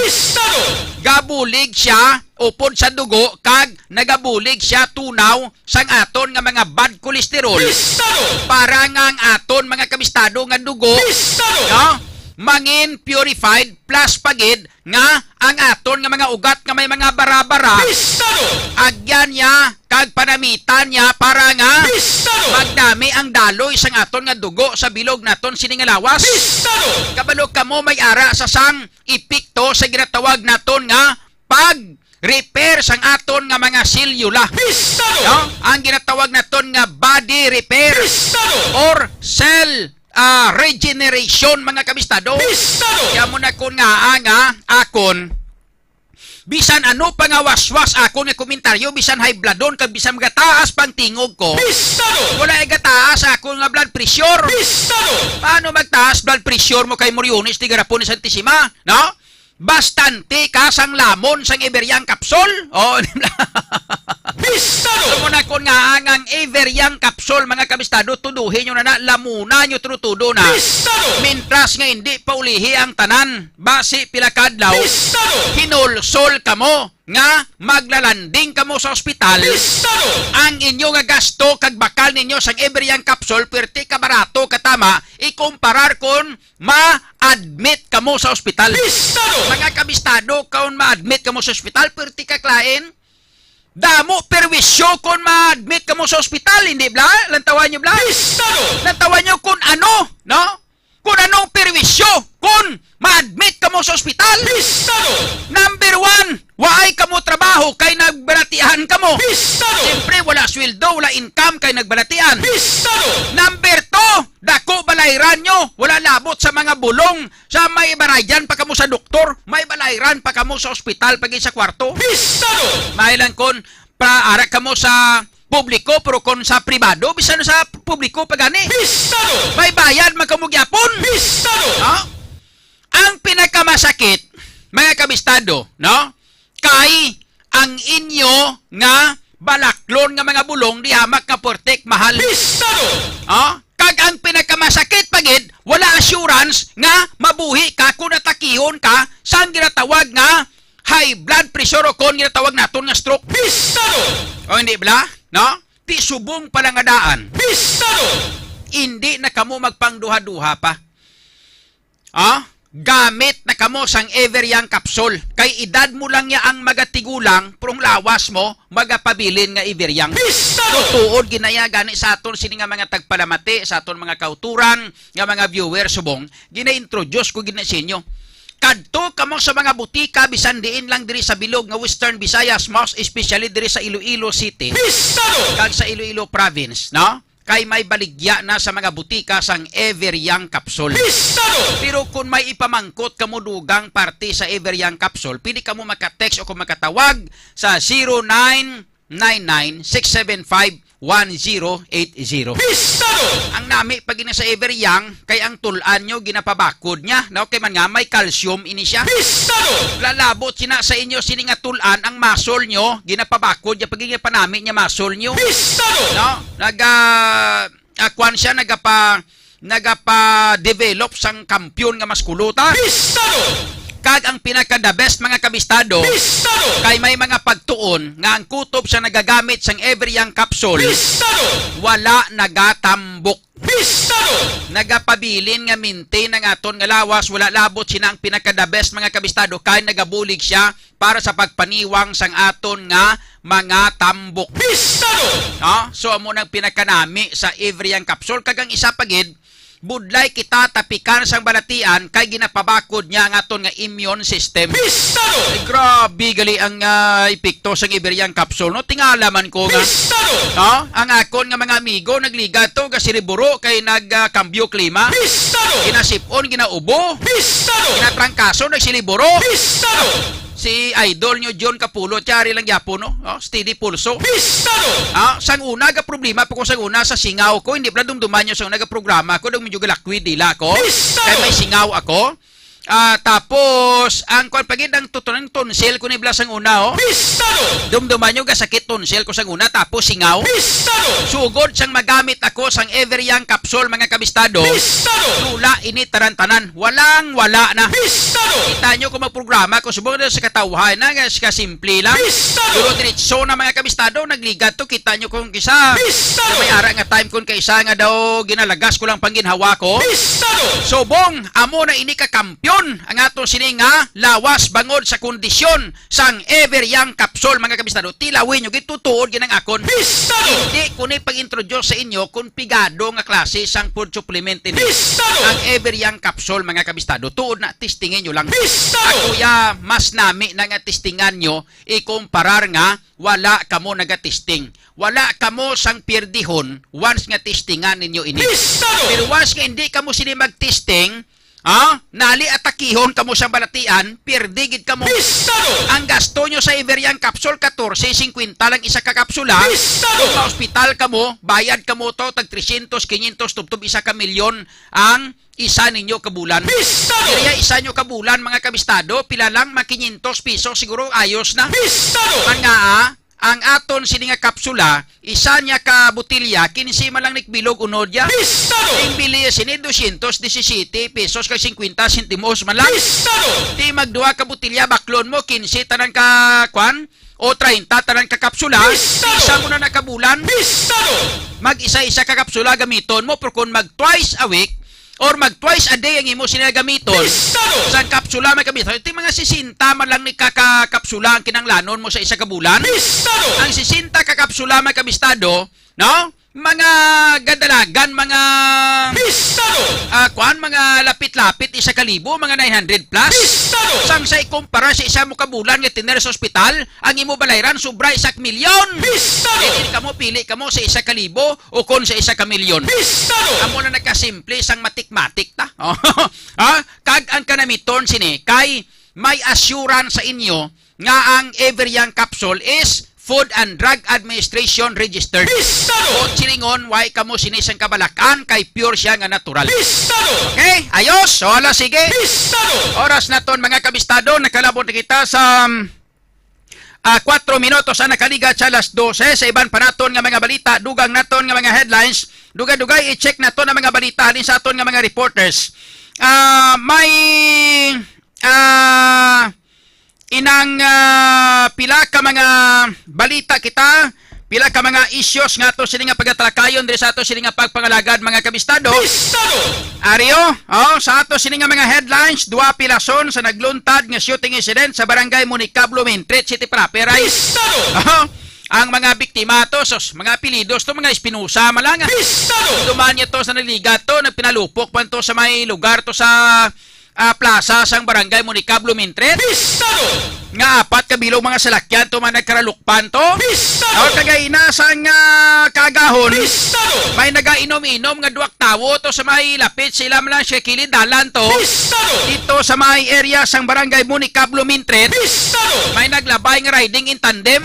Gabulig siya upod sa dugo kag nagabulig siya tunaw sang aton nga mga bad cholesterol para nga ang aton mga kabistado nga dugo no? Mangin purified plus pagid nga ang aton nga mga ugat nga may mga bara-bara agyan niya kag panamitan niya para nga magdami ang daloy sang aton nga dugo sa bilog naton sini nga lawas. Kabalo kamo may ara sa sang epekto sa ginatawag naton nga pag-repair sang aton nga mga selula. No? Ang ginatawag naton nga body repair or cell regeneration mga kabistado. Kaya mo na kun nga akon bisan ano pa nga waswas akon nga komentaryo bisan high bloodon kag bisan magataas pang tingog ko wala ay gataas akon nga blood pressure. Paano magtaas blood pressure mo kay Moriones ti garapon ni Santisima no? Bastante ka sang lamon sang Iberian capsule. Muna ko nga ang Iberian capsule mga kabistado tuduhin nyo na lamuna nyo trutudo na mintras nga hindi paulihi ang tanan base pilakadlaw hinulsol kamo nga maglalanding kamo sa ospital ang inyo nga gasto kag bakal ninyo sang Iberian capsule perti ka barato katama ikumparar kon ma-admit kamo sa ospital. Mga kabistado kaon ma-admit kamo sa ospital perti ka klain damo perwisyo kon ma-admit kamo sa ospital hindi bla lantawan nyo bla lantawan nyo kun ano no kun anong perwisyo kun ma-admit kamo sa ospital. Number 1 waay kamo trabaho kay nagbalatian kamo. Siyempre wala sweldo wala income kay nagbalatian. Number 2 dako balayran nyo wala labot sa mga bulong sa may barayan pa kamo sa doktor may balayran pa kamo sa ospital pagi sa kwarto. Mailan kon para kamo sa publiko pero kon sa pribado bisan sa publiko pagani may bayad man kamo gyapon. Ang pinakamasakit mga kabistado no kay ang inyo nga balaklon nga mga bulong di hamak nga portek mahal. Kag ang pinakamasakit pagid wala assurance nga mabuhi ka kung natakihon ka sa ginatawag nga high blood pressure o kung ginatawag naton nga stroke. O hindi bala? No? Ti subong pala nga daan. Hindi na kamo magpangduha-duha pa. Gamit na kamo sang Iberian capsule. Kay edad mo lang niya ang magatigulang, prong lawas mo, magapabilin nga Iberian. Tutuod ginaya gani sa aton sini nga mga tagpalamati, sa aton mga kauturan, nga mga viewer subong, gina-introduce ko gina sa inyo. Kadto kamo sa mga butika, bisan diin lang diri sa bilog nga Western Visayas, most especially diri sa Iloilo City, kag sa Iloilo Province, no? Kay may baligya na sa mga butika sang Iberian capsule. Pero kung may ipamangkot kamo dugang parte sa Iberian capsule, pili kamo maka-text o kung makatawag sa 0999-675-1080. Ang nami pag ina sa Iberian, kay ang tulan nyo ginapabakod niya. No? Kay man nga may calcium ini siya. Lalabot sina sa inyo sini nga tulan ang muscle nyo, ginapabakod niya pag panami niya muscle nyo. No? Kwan siya nagapa-develop sang kampiyon nga maskuluta. Kag ang pinaka the best mga kabistado kay may mga pagtuon nga ang kutob sa nagagamit sang Iberian capsule wala nagatambok. Nagapabilin nga maintain ng aton nga lawas wala labot sina ang pinaka the best mga kabistado kay nagabulig siya para sa pagpaniwang sang aton nga mga tambok. So amo nang pinakanami sa Iberian capsule kag ang isa pagid budlay kita tapikan sang balatian kay ginapabakod niya ang aton nga immune system. Ay, grabe gali ang epekto sang Iberian capsule. No tingala man ko nga. No? Ang akon nga mga amigo nagliga to ga Siriburo kay nagkambyo klima. Ginasipon, ginaubo. Ginatrangkaso nagsiliburo. si idol nyo John Capulot, yari lang yapo, no? Steady pulso. Sang una ga problema pa ko sang una sa singaw ko, hindi pala dumduman nyo sa una ga programa ko, dong medyo galakwid dila ko, kaya may singaw ako. Tapos, ang pagid ang tutunan tonsil ko ni Blas ang una, dumduman nyo ga sakit tonsil ko sang una, tapos singaw. Sugod sang magamit ako sang Everyoung Capsule, mga kabistado. Lula ini tarantanan, wala na. Kita nyo kung magprograma ko subong na sa katawhan na simple lang. Duro diretso na mga kabistado, nagligat to, kita nyo kung kisa. May ara nga time kung kaisa nga daw ginalagas ko lang pangginhawa ko. Subong, amo na ini kakampyon ang ato sini nga lawas bangod sa kondisyon sang Everyoung Capsule, mga kabistado. Tilawin nyo, gitutuod ginang akon. Hindi ko ni pag-introduce sa inyo kung pigado nga klase sang food supplement ini. Ang Everyoung Capsule, mga kabistado, tuod na testingin nyo lang. Ako ya mas nami na nga testingan nyo, ikumparar nga wala kamo nagatesting. Wala kamo sang pierdihon once nga testingan ninyo ini. Pero once nga hindi kamo sini magtesting, nali atakihon kamo sa balatian, pirdigid kamo. Ang gasto nyo sa Everyoung Capsule, 14.50 lang isa ka kapsula. Kung sa ospital kamo, bayad kamo to, tag 300, 500, tubtob isa ka milyon ang isa ninyo kabulan. Kaya isa nyo kabulan, mga kabistado, pila lang, 500 pesos, siguro ayos na. Ang aton sini nga kapsula, isa niya ka butilya, 15 man lang nikbilog unod ya. Ang bili sini 217 pesos kay 50 sentimos man lang. Di magduha ka butilya, baklon mo 15 tanan ka kwan o 30 tanan ka kapsula. Isa mo na nakabulan. Mag-isa-isa ka kapsula gamiton mo, pero kung mag twice a week or mag twice a day ang imo sinagamiton sa kapsula may gamiton, iti mga 60 man lang ni kakapsula ang kinanglanon mo sa isa ka bulan. Ang 60 kakapsula may kabistado, no? Mga gadalagan, mga mga lapit-lapit, 1,000, mga 900 plus. Sang sa ikumpara sa isa mo kabulan nga tiner sa ospital, ang imo balayran sobra 1 milyon. Hindi ka mo pili ka mo sa 1,000 o kon sa 1 milyon. Amo na nagkasimple sang matik-matik ta. Kag ang kanamiton sini kay may assurance sa inyo nga ang Everyoung Capsule is Food and Drug Administration registered. O silingon, why kamo sinisang kabalakan, kay pure siya nga natural. Okay, ayos. So, sige. Oras na ton, mga kabistado, nakalabot na kita sa 4 minutos na nakaligat sa alas 12 sa iban pa naton nga mga balita, dugang naton nga mga headlines, dugay-dugay i-check naton ang mga balita din sa aton nga mga reporters. May inang pila ka mga balita kita, pila ka mga issues nga to sila nga pagatalakayon diri sa ato sila nga pagpangalagad, mga kabistado. Ario, sa ato sila nga mga headlines, 2 pilason sa nagluntad nga shooting incident sa barangay Municablo, Mintret City Proper. Ang mga biktima to, mga apelidos to, mga Espinosa malanga. Duman niya to sa nagligat to, nagpinalupok pa to sa may lugar to sa plaza sang barangay Municablo, Mintret. Nga 4 kabilog mga salakyan to, mga nagkaralukpan to. Kagay na sang kagahon, may nagainom-inom nga 2 tawo to sa may lapit sila lang siya kilidalan to. Dito sa may area sang barangay Municablo, Mintret, may naglabay nga riding in tandem.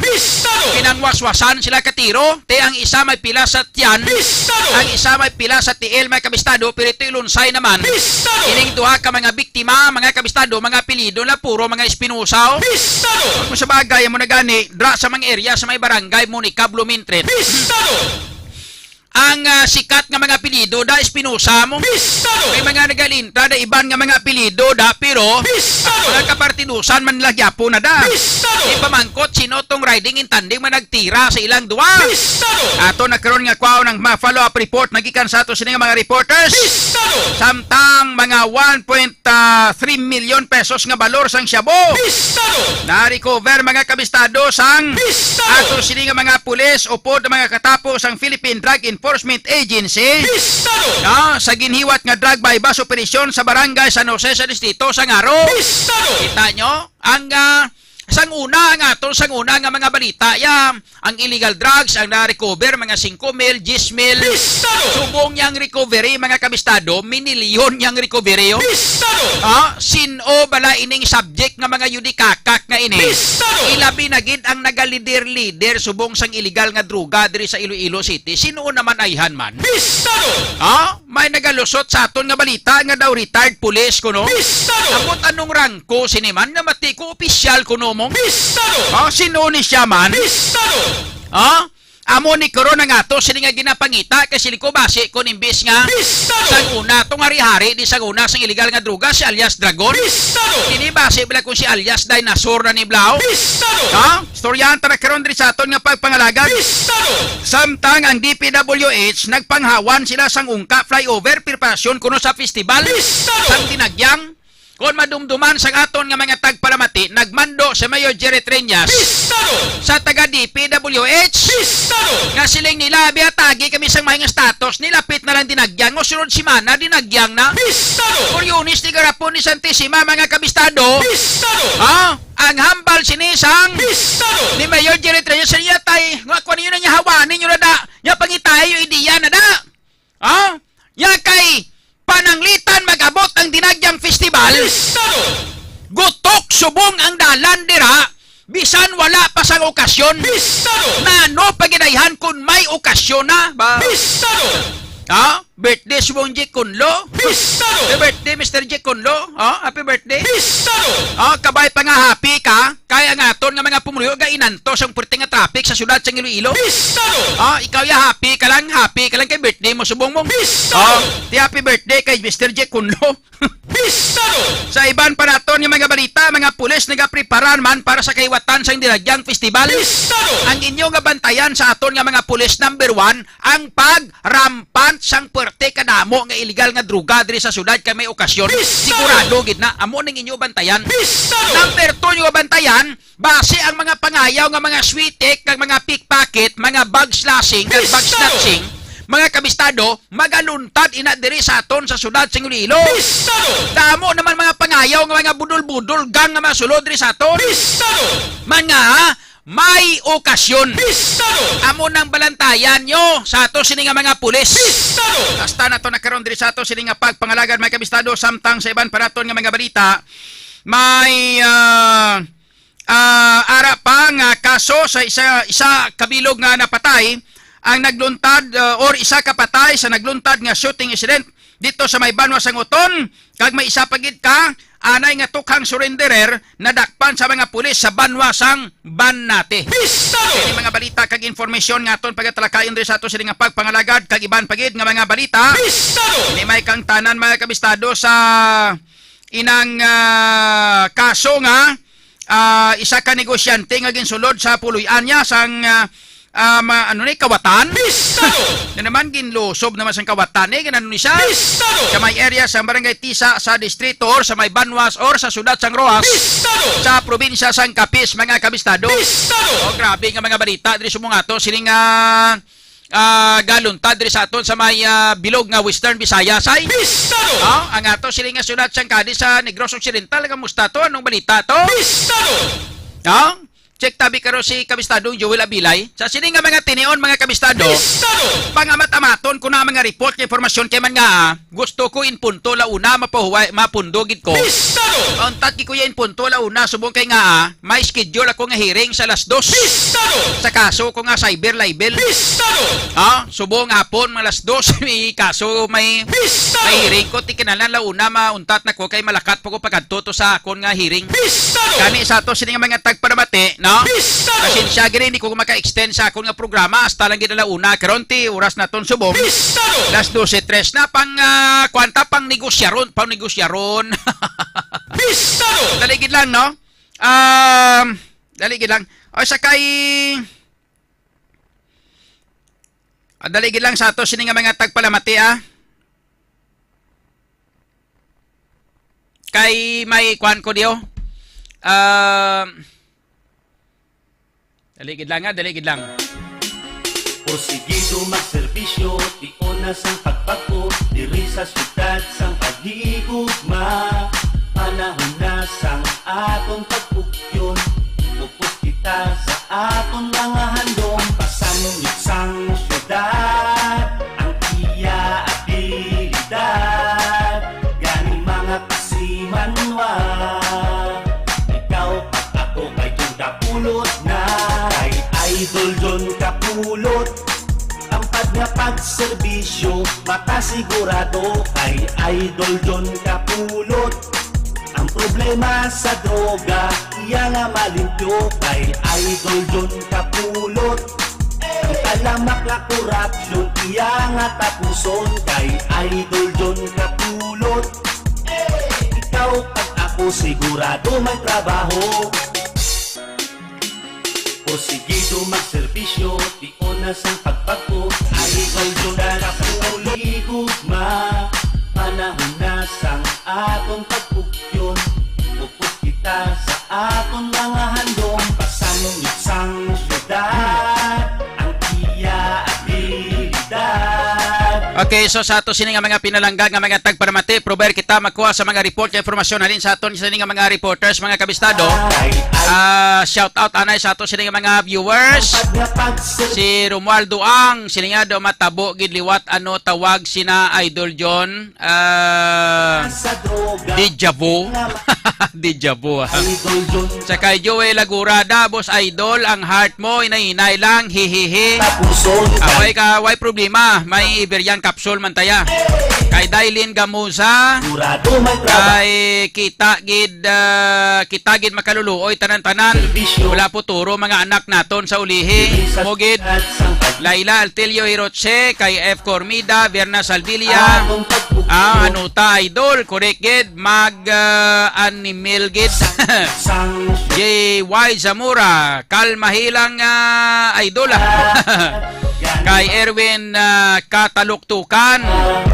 Pinangwaswasan sila katiro, te ang isa may pila sa tiyan, ang isa may pila sa tiil, may kabistado, pero ito ilunsay naman. Ining 2 ka mga biktima, mga kabistado, mga apelido na puro mga Espinosa. Kung sa bagay mo na gani, dra sa mga area sa may barangay Municablo, Mintret, ang sikat nga mga apelido da Espinosa mo. May mga nagalinta da iban nga mga apelido da, pero nagkapartidusan man lagyapo na da. Ipamangkot sino tong riding in tandem man nagtira sa ilang 2. Ato nagkaroon nga kwao ng follow-up report nagikan sa ato sila nga mga reporters. Samtang mga 1.3 million pesos nga balor sang syabo na-recover, mga kabistado, sang ato sila nga mga pulis o pod mga katapos ang Philippine Drug Enforcement Agency sa ginhiwat nga drug bypass operation sa barangay San Jose sa distrito sa Ngaro. Kita nyo, ang Sang una nga mga balita, ang illegal drugs ang na-recover mga 5,000, 10,000. Subong yang recovery mga kabistado, minilyon yang recovery. Sino bala ining subject nga mga yudikakak nga ini? Ilabi na gid ang nagalider-lider subong sang illegal nga droga diri sa Iloilo City. Sino naman ayhan man? May nagalusot sa aton nga balita nga daw retired police kuno. Amot anong rangko siniman nga matiko opisyal kuno mo? Sino ni siya man? Amo ni Corona nga to, sila nga ginapangita kasi liko base kung imbis nga sang una itong hari-hari di sang una sang illegal nga droga si alias Dragon. Kini base bila kung si alias Dinosaur na ni Blau. Storyan tara karon diri sa aton nga pagpangalagad. Samtang ang DPWH nagpanghawan sila sang ungka flyover preparasyon kuno sa festival sang Dinagyang. Kung madumduman sa aton nga mga tagpalamati, nagmando sa Mayor Jerry Treñas sa taga DPWH nga siling nila biatagi kami sang mga status nilapit na lang Dinagyang o sunod simana Dinagyang na Kuryonis ni garapon ni Santissima mga kabistado ang hambal sinisang ni Mayor Jerry Treñas sa iya tay nga kung yun niya hawanin nyo na da niya pangitay yung ideya na da ya kay pananglitan mag-abot ang Dinagyang Festival. Gutok subong ang dalan dira bisan wala pa sang okasyon. Nano paginayhan kung may okasyon na ba? Birthday subong J. Kunlo. Happy birthday Mr. J. Kunlo. Happy birthday. Kabay pa nga happy ka kaya nga aton nga mga pumulyo ga inantos ang puwerte nga traffic sa syudad sa Iloilo. Ikaw ya happy ka lang kay birthday mo subong mo. Di happy birthday kay Mr. J. Kunlo. Sa iban pa naton yung mga balita, mga pulis nagapreparan man para sa kaiwatan sa Dinagyang Festival. Ang inyong bantayan sa aton nga mga pulis number 1 ang pagrampant sang puwerte kadamo nga illegal nga droga diri sa syudad kay may okasyon. Sigurado gid na amo ning inyo bantayan. Number 2 yung bantayan base ang mga pangayaw nga mga sweetek kag mga pickpocket, mga bag slashing kag bag snatching. Mga kabistado, magaluntad ina diri sa aton sa syudad sa Iloilo. Damo naman mga pangayaw nga mga budol-budol gang nga masulod diri sa aton. Mga may okasyon. Amo nang balantayan nyo sa ato sini nga mga pulis. Hasta na to nakaroon diri sa ato sini nga pagpangalagan mga kabistado samtang sa iban paraton nga mga balita. May ara pa nga kaso sa isa kabilog nga napatay ang nagluntad or isa kapatay sa nagluntad nga shooting incident dito sa may Banwa sang Uton kag may isa pagid ka anay nga tukhang surrenderer nadakpan sa mga pulis sa Banwa sang Banate. Kini mga balita kag informasyon nga aton pagatalakayon diri sa ato sila nga pagpangalagad kag iban pagid nga mga balita. Ni may kang tanan mga kabistado sa inang kaso nga isa ka negosyante nga ginsulod sa puloy-an niya sang kawatan. Na naman ginlosob naman sang kawatan ganun ni siya. Sa may area sa barangay Tisa sa distrito or sa may Banwas or sa syudad sang Roas sa probinsya sang Capiz mga kabistado. Grabe nga mga balita diri sumong ato sining galuntad diri sa aton sa may bilog nga Western Visayas ay. Ang ato siling nga syudad sang Cadiz sa Negros Occidental kamusta to anong balita to? Check tabi karo si kabistado Joel Abilay. Sa sini nga mga tinion mga kabistado. Pangamat-amaton ko na mga report nga informasyon kay man nga gusto ko in punto la una mapundogid ko. Untat ki ko in punto la una subong kay nga may schedule ako nga hearing sa alas 2. Sa kaso ko nga cyber libel. Subong hapon mga alas 2 may kaso may hearing ko tikinalan la una mauntat na ko kay malakat po ko pagadto sa akon nga hearing. Kani sa to sini nga mga tagparamate no? Kasi siya gini hindi ko maka-extend sa akong nga programa hasta lang ginala una karonti oras na ton subong las 12:03 na pang kwanta pang negosyaron daligid lang no daligid lang o sakay daligid lang sa ato sini nga mga tagpalamati kay may kwan ko diyo daligid lang. Porsigido magserbisyo, tiona sang pagpako, diri sa syudad sang paghigugma. Panahon na sang atong pagpukyon, nga pagserbisyo, makasigurado kay Idol John Kapulot. Ang problema sa droga, iya nga malimpyo kay Idol John Kapulot. Ang talamak na korupsyon, iya nga tapuson kay Idol John Kapulot. Ikaw at ako sigurado may trabaho, porsigido magserbisyo, di onas ang pagpagpo. Idol John Kapulot, igugma, panahon na sang atong pagpugyon. Upos kita sa atong mga handong, pasanungit sang syudad, ang iya abilidad. Okay, so sa ato sini nga mga pinalangga nga mga tagparamati, prover kita magkuha sa mga report nga informasyon halin sa aton sini nga mga reporters, mga kabistado. Shout out anay sa ato sini nga mga viewers. Si Romualdo Ang sini nga do matabo gid liwat ano tawag sina Idol John. Deja vu. Deja vu. Sa kay Joey Lagurada, Boss Idol, ang heart mo inay lang, hihihi. Way problema, may Iberian capsule man taya. Kay Dailin Gamusa, kay kita gid makaluluoy tanan-tanan. Wala po turo mga anak naton sa ulihi. Mugid Laila Altelio Hiroche, kay F. Cormida, Verna Salvilla, Anuta Idol, correct gid, Animil gid. J.Y. Zamora, Kalmahilang Idol. Kay Erwin Kataluktukan,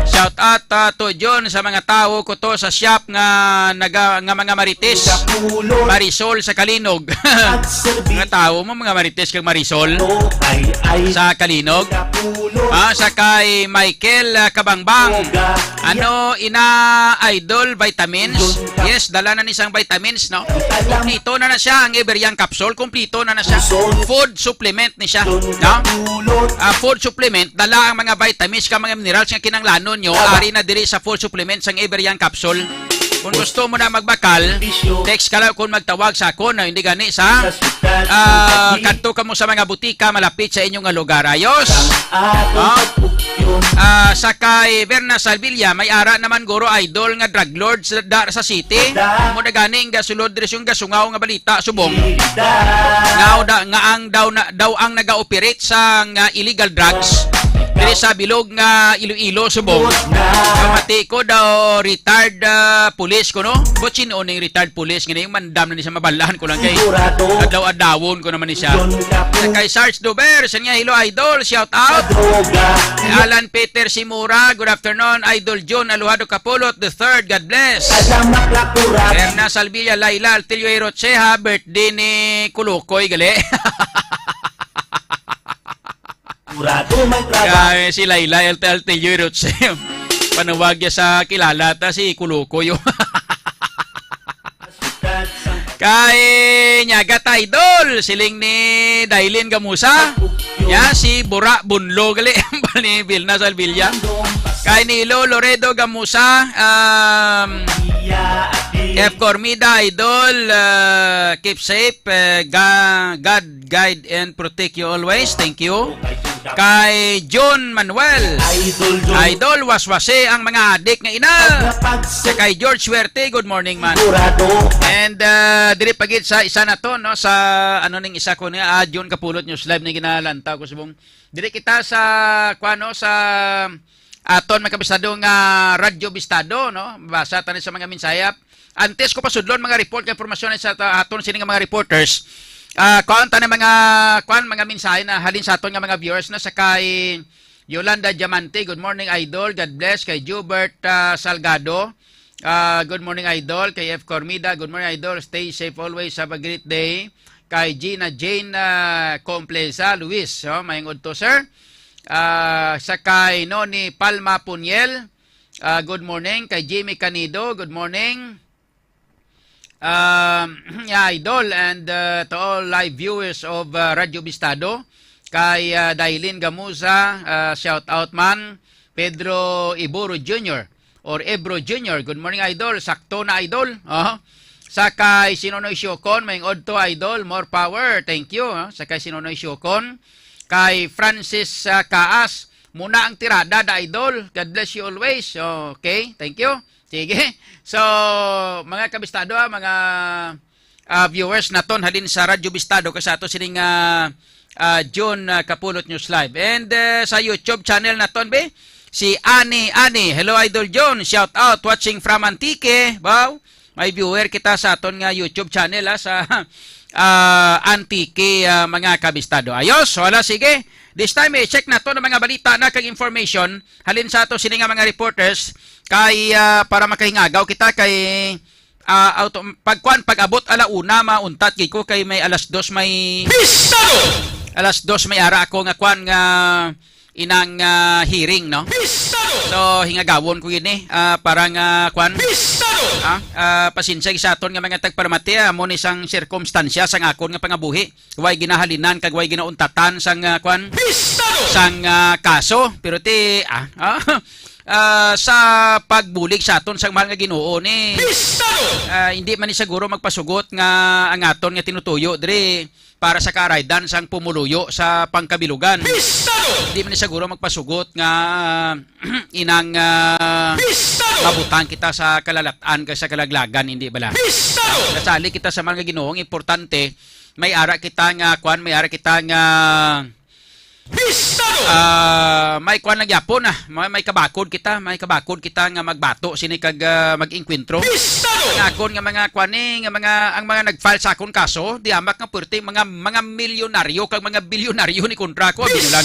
shout out to John sa mga tao ko to sa shop nga mga marites, Marisol sa Kalinog. Mga tao mo mga marites kag Marisol sa Kalinog. Sa kay Michael Kabangbang, ano ina Idol vitamins. Yes, dala na ni isang vitamins, no? Kumplito na siya ang Iberian capsule, kumplito na siya. Food supplement ni siya, no? Food supplement, dala ang mga vitamins ka mga minerals nga kinanglanon nyo, ari na diri sa food supplements ang Iberian capsule. Kung gusto mo na magbakal, text ka lang kung magtawag sa ako na hindi gani sa kanto ka mo sa mga butika malapit sa inyong lugar. Ayos? Sa kay Verna Salvilla, may ara naman guro Idol nga drug lord sa city. Mo na ganing gasulod diri yung gasungaw nga balita subong. Daw ang naga-operate sa illegal drugs diri sa bilog nga Iloilo subong. Kamati ko daw retired police ko, no? Botsin oning retired police ngani mandam na ni sa mabalaan ko lang kay adlaw-adlawon ko naman ni siya. Sa kay Sarge Dober, sa niya hello Idol, shout out. Alan Peter Simura, good afternoon. Idol John Aluhado Kapulot the third, God bless. Erna Salvilla, Laila Altilio Hirocheha, birthday ni Kulukoy gali. Kaya si Laila Altilio Hirocheha, panawag niya sa kilala ta si Kulukoy. Kay Nyagat Idol, siling ni Dailin Gamusa. Ya si Bura Bunlo gali ni Vilna Salvilla. Kay Nilo Loredo Gamusa, F. Cormida Idol, keep safe, God guide and protect you always. Thank you. Kay John Manuel, Idol waswase ang mga adik nga ina. Kay George Suerte, good morning man. And diri pagit sa isa na to, no, sa ano ning isa ko nga John Kapulot News Live ni ginalanta ko subong. Diri kita sa kuano sa aton makabistado nga Radyo Bistado, no. Basa tani sa mga minsayap. Antes ko pasudlon mga report nga impormasyon sa aton sini nga mga reporters. Kuanta na mga mensahe na halin sa aton nga mga viewers na sa kay Yolanda Diamante, good morning Idol, God bless. Kay Jubert Salgado, good morning Idol. Kay F. Cormida, good morning Idol, stay safe always, have a great day. Kay Gina Jane Complesa Luis, mayingod to sir. Sa kay Noni Palma Puniel, good morning. Kay Jimmy Canido, good morning. Idol, and to all live viewers of Radyo Bistado. Kay Dailin Gamusa, shout out man. Pedro Iburo Jr. or Ebro Jr. Good morning Idol, sakto na Idol. Sa kay Sinonoy Siokon, may odto Idol, more power, thank you. Sa kay Sinonoy Siokon. Kay Francis Kaas, muna ang tirada da idol. God bless you always. Okay, thank you. Sige. So, mga kabistado, mga viewers naton halin sa Radyo Bistado kasi ato sining June Kapulot News Live. And sa YouTube channel naton be si Ani. Hello Idol John. Shout out watching from Antique. Wow. May viewer kita sa aton nga YouTube channel sa Antique mga kabistado. Ayos. Wala sige. This time check na to ng mga balita na kag information halin sa ato sini nga mga reporters kay para makahingagaw kita kay pag-abot alauna mauntat gid ko kay may alas 2 may Bistado! Alas 2 may ara ako nga kwan nga inang hearing no. Bistado! So hingagawon ko gini parang kwan Bistado! Pasensya sa aton nga mga tagparamati mo ni sang sirkumstansya sang akon nga pangabuhi. Way ginahalinan kag way ginauntatan sang kwan Bistado! Sang kaso pero ti sa pagbulig sa aton sang mahal nga Ginoo ni hindi man ni siguro magpasugot nga ang aton nga tinutuyo diri para sa karaydan sang pumuluyo sa pangkabilugan. Hindi man ni siguro magpasugot nga inang mabutan kita sa kalalatan kay sa kalaglagan hindi bala. Nasali kita sa mga Ginoo importante may ara kita nga may ara kita nga may kwan lang yapon may kabakod kita nga magbato sini kag mag-inkwentro ang akon nga mga kwan nga ang mga nag-file sa akon kaso diamak nga purti mga milyonaryo kag mga bilyonaryo ni kontra ko binulang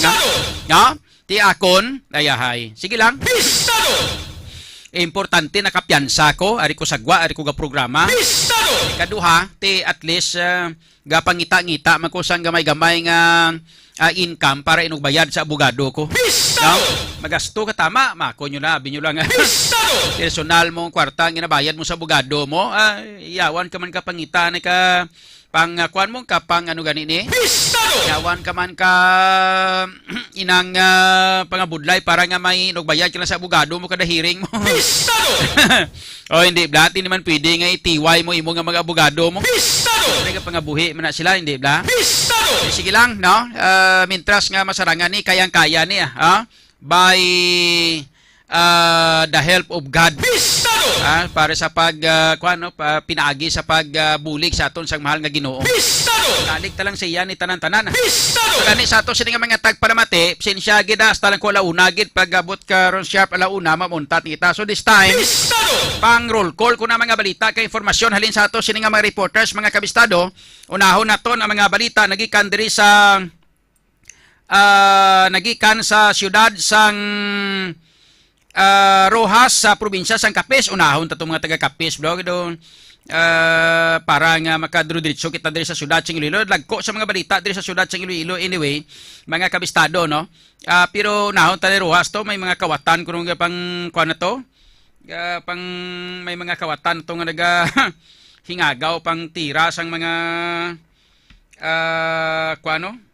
nga ti akon ayahay sige lang importante nakapiansa ko ari ko sagwa ari ko ga programa kaduha ti at least gapangita-ngita magkusang gamay-gamay nga income para inugbayad sa abogado ko. No? Magasto ka tama, mako nyo na, binyo lang. Personal mong kwarta ang ginabayad mo sa abogado mo, iyawan ka man ka pangita na ka pangkuan mo ka pang ano ganini. Iyawan ka man ka inang pangabudlay para nga may inugbayad ka lang sa abogado mo kada hearing mo. O hindi, bla, hindi naman pwede nga itiway mo imo nga mga abogado mo. Hindi ka pangabuhi man na sila, hindi bla. Sige lang, no? Mintras nga masarangan ni, kayang-kaya niya, by the help of God. Para sa pinaagi sa pagbulig sa aton sang mahal nga Ginoo. Talig talang siya ni tanan-tanan. So gani sa ato sini nga mga tagparamati, sinsya gid hasta lang ko alauna gid pag-abot karon sharp alauna mamuntat kita. So this time, pang roll call ko na mga balita kay informasyon halin sa ato sini nga mga reporters, mga kabistado. Unahon naton ang mga balita nagikan diri sa nagikan sa siyudad sang Rojas sa probinsya sang Capiz. Unahon tato mga taga Capiz blog doon para nga makadro-diretso kita diri sa siyudad sang Iloilo. Lagko sa mga balita diri sa siyudad sang Iloilo anyway, mga kabistado no. Pero unahon ta Rojas to may mga kawatan kuno nga pang kuan na to. Pang may mga kawatan to nga naga hingagaw pang tira sang mga kuano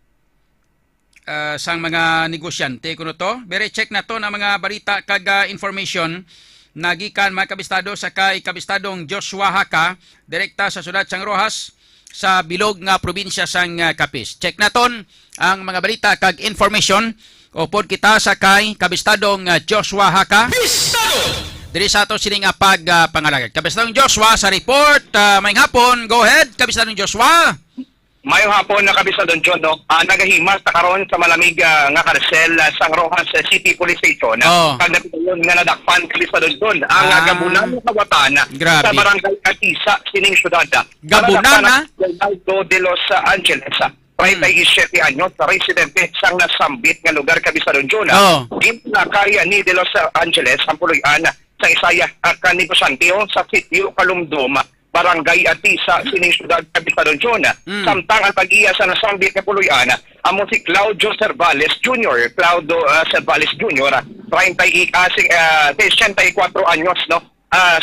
sang mga negosyante kuno to. Very check na to na mga balita kag information nagikan mga kabistado sa kay kabistadong Joshua Haka direkta sa siyudad sang Rojas sa bilog nga probinsya sang Capiz. Check naton ang mga balita kag information upod kita sa kay kabistadong Joshua Haka diri sa ato sini nga pagpangalagad. Kabistadong Joshua sa report. Maayong hapon, go ahead kabistadong Joshua. Mayong hapon na kabistadong John, no? Nagahimas na karon sa malamig nga karsel sang Rojas City Police Station. Kagdayon nga nadakpan kabistadong John ang gabunan ng kawatan sa barangay Atisa sining syudad. Gabunan na? Aldo de Los Angeles. 37 anyos sa residente sang nasambit nga lugar kabistadong John. Ginakaya ni de Los Angeles ang puluyan sa isaya kanibusante sa sitio Kalumdom, barangay Atisa, sining syudad kabistadong John. Samtang ang pag-iya sa nasambit nga puluyan amo si Claudio Cervales Jr. 64 anyos no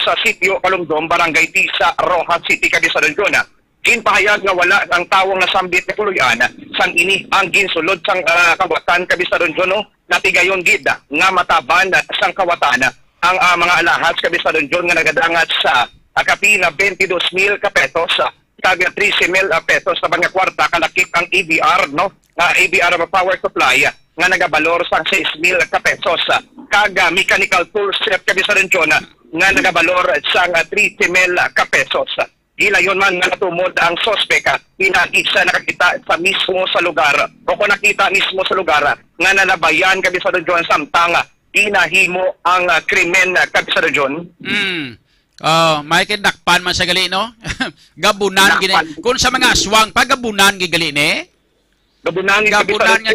sa sitio Kalumdom, barangay Tisa, Rojas City, kabistadong John. Ginpahayag nga wala ang tawong nasambit nga puluyan sang ini ang ginsulod sang kawatan kabistadong John no, natigayon gid nga mataban sang kawatan ang mga alahas kabistadong John nga nagadangat sa kapina 22,000 ka pesos kag 13,000 pesos sa mga kwarta kalakip ang ABR, no? ABR power supply nga nagabalor sa 6,000 ka pesos. Kag mechanical tool set kami sa Renchon nga nagabalor sa 13,000 ka pesos. Gilayon man nga natumod ang sospek pinakita nakakita sa mismo sa lugar o kung nakita mismo sa lugar nga nalabayan kami sa Renchon samtang inahimo ang krimen kami sa Renchon. May dakpan man sa gali, no? Gabunan gini. Kung sa mga aswang pa gabunan gigali ni. Gabunan nga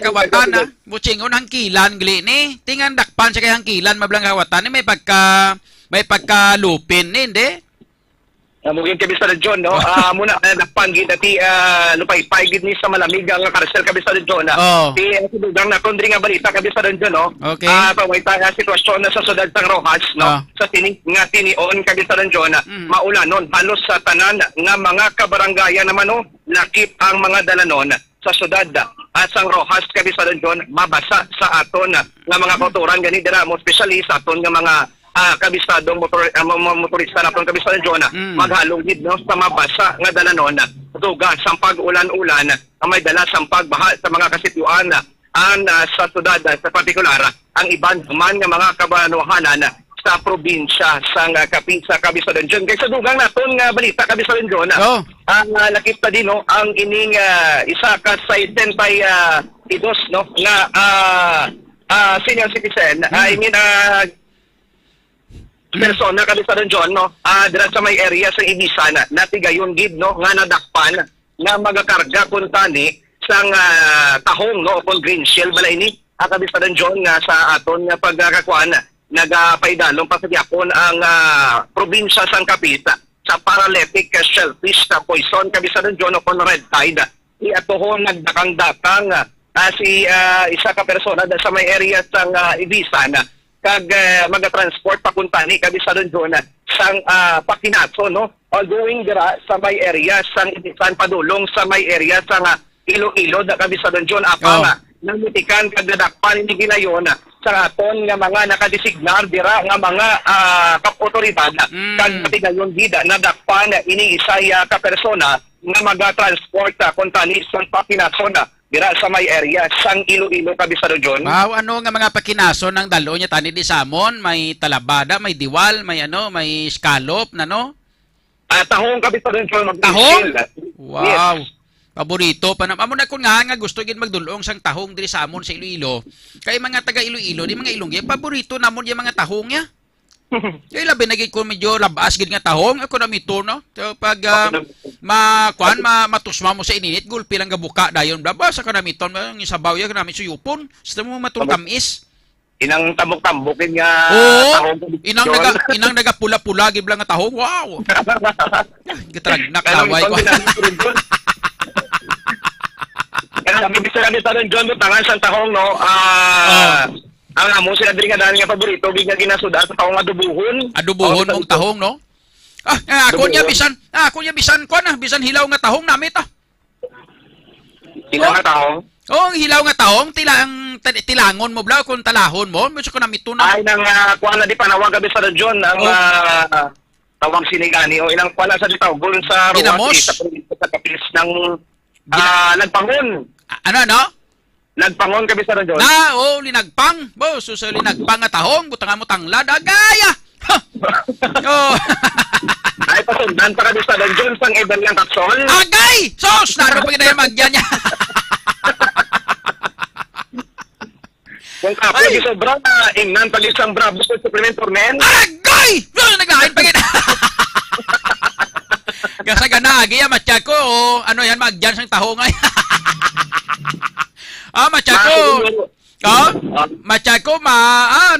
kawatan na. Butsingon hangkilan gali ni. Tingan dakpan sa kay hangkilan mablang kawatan ni may pagkalupin ni, hindi? Mugin kami sa Region, no? Muna, nakpanggit ati lupay-pay gid ni sa malamig ang karsel kami sa Region. Sinugang na kundri nga balita kami sa Region, no? Okay. Pangwita nga sitwasyon na sa Sudad ng Rojas, no? Sa tinion kami sa Region, maulanon, halos sa tanan nga mga kabarangaya naman, no? Lakip ang mga dalanon sa Sudad at sa Rojas kami sa Region, mabasa sa aton nga mga kotoran gani dira mo especially sa aton nga mga kabisadong motorista na pang kabisado John maghalugid no sa mabasa nga dalanon duga sa pag-ulan-ulan ang may dala sa pagbaha sa mga kasityuan sa sudad sa partikular ang iban man nga mga kabanuhanan sa probinsya sa kabisado John kay sa dugang naton nga balita kabisado John ang lakip ta din no ang ining isa ka sa 72 no nga senior citizen I mean persona kami sa John, no? Dira sa may area sa Ibisan, natigayon gid, no? Nga nadakpan, nga magakarga kung tani sang tahong, no? Kung green shell, balay ni. Kami sa John, nga sa aton nga pagkakakuan, nagapaidalong pasagyapon ang probinsya sang Kapita sa paralytic shellfish na poison kami sa John, no? Kung red tide. Iatohon nagdakang-dakang si isa ka persona sa may area sang Ibisan, kag magatransport papunta ni kabisado John sang Pakinaso no going dira sa may area sang Ibisan padulong sa may area sang Iloilo da kabisado John apang namitikan kag nadakpan ni ginayon sa aton nga mga nakadesignar dira nga mga kapotoridad kag matigayon gida nadakpan ini isay ka persona nga magatransport kuntani sang Pakinaso na dira sa may area sang Iloilo kabisado John. Wow, ano nga mga pakinaso ng dalo niya tani di samon, may talabada, may diwal, may may scallop na no? Tahong kabisado John tahong? Wow. Yes. Paborito pa na. Amo na kun nga gusto gid magdulong sang tahong diri sa amon sa Iloilo. Kay mga taga Iloilo, di mga Ilongge, paborito namon yung mga tahong niya. Kaya labi naging ko medyo labas gid nga tahong ako na mito no. So, pag matusma mo sa ininit gulpi lang gabuka dayon blaba sa kanamiton ang isabaw ya kanami suyupon sa mo matultamis inang tambok-tambokin nga tahong inang nagapula-pula gid lang nga tahong wow gitrag nakaway ko kaya kami bisa kami tanong John tangan sa tahong no ang amo sila diri nga dali nga paborito gid nga ginasuda sa tahong adubuhon mong tahong no ako niya bisan ko na bisan hilaw nga tahong namit hilaw nga tahong hilaw nga tahong tilangon mo bla kung talahon mo medyo ko namit na ay nang kuan na di panawag gabi sa John ang tawag sinigani o ilang kuan sa ditaw gol sa Ruwati sa kapis ng nagpangon nagpangon kami sa John linagpang so linagpang nga tahong butang mo tanglad agaya ay pasundan pa kami sa John sang event ng kapsol agay sos naroon pa gina magyan niya kung kapo yung sobrang ingnan pag isang bravo sa supplementor men agay naglahin pa gina kasi ganagi matya ko ano yan magyan sang tahong ay matya ko Machako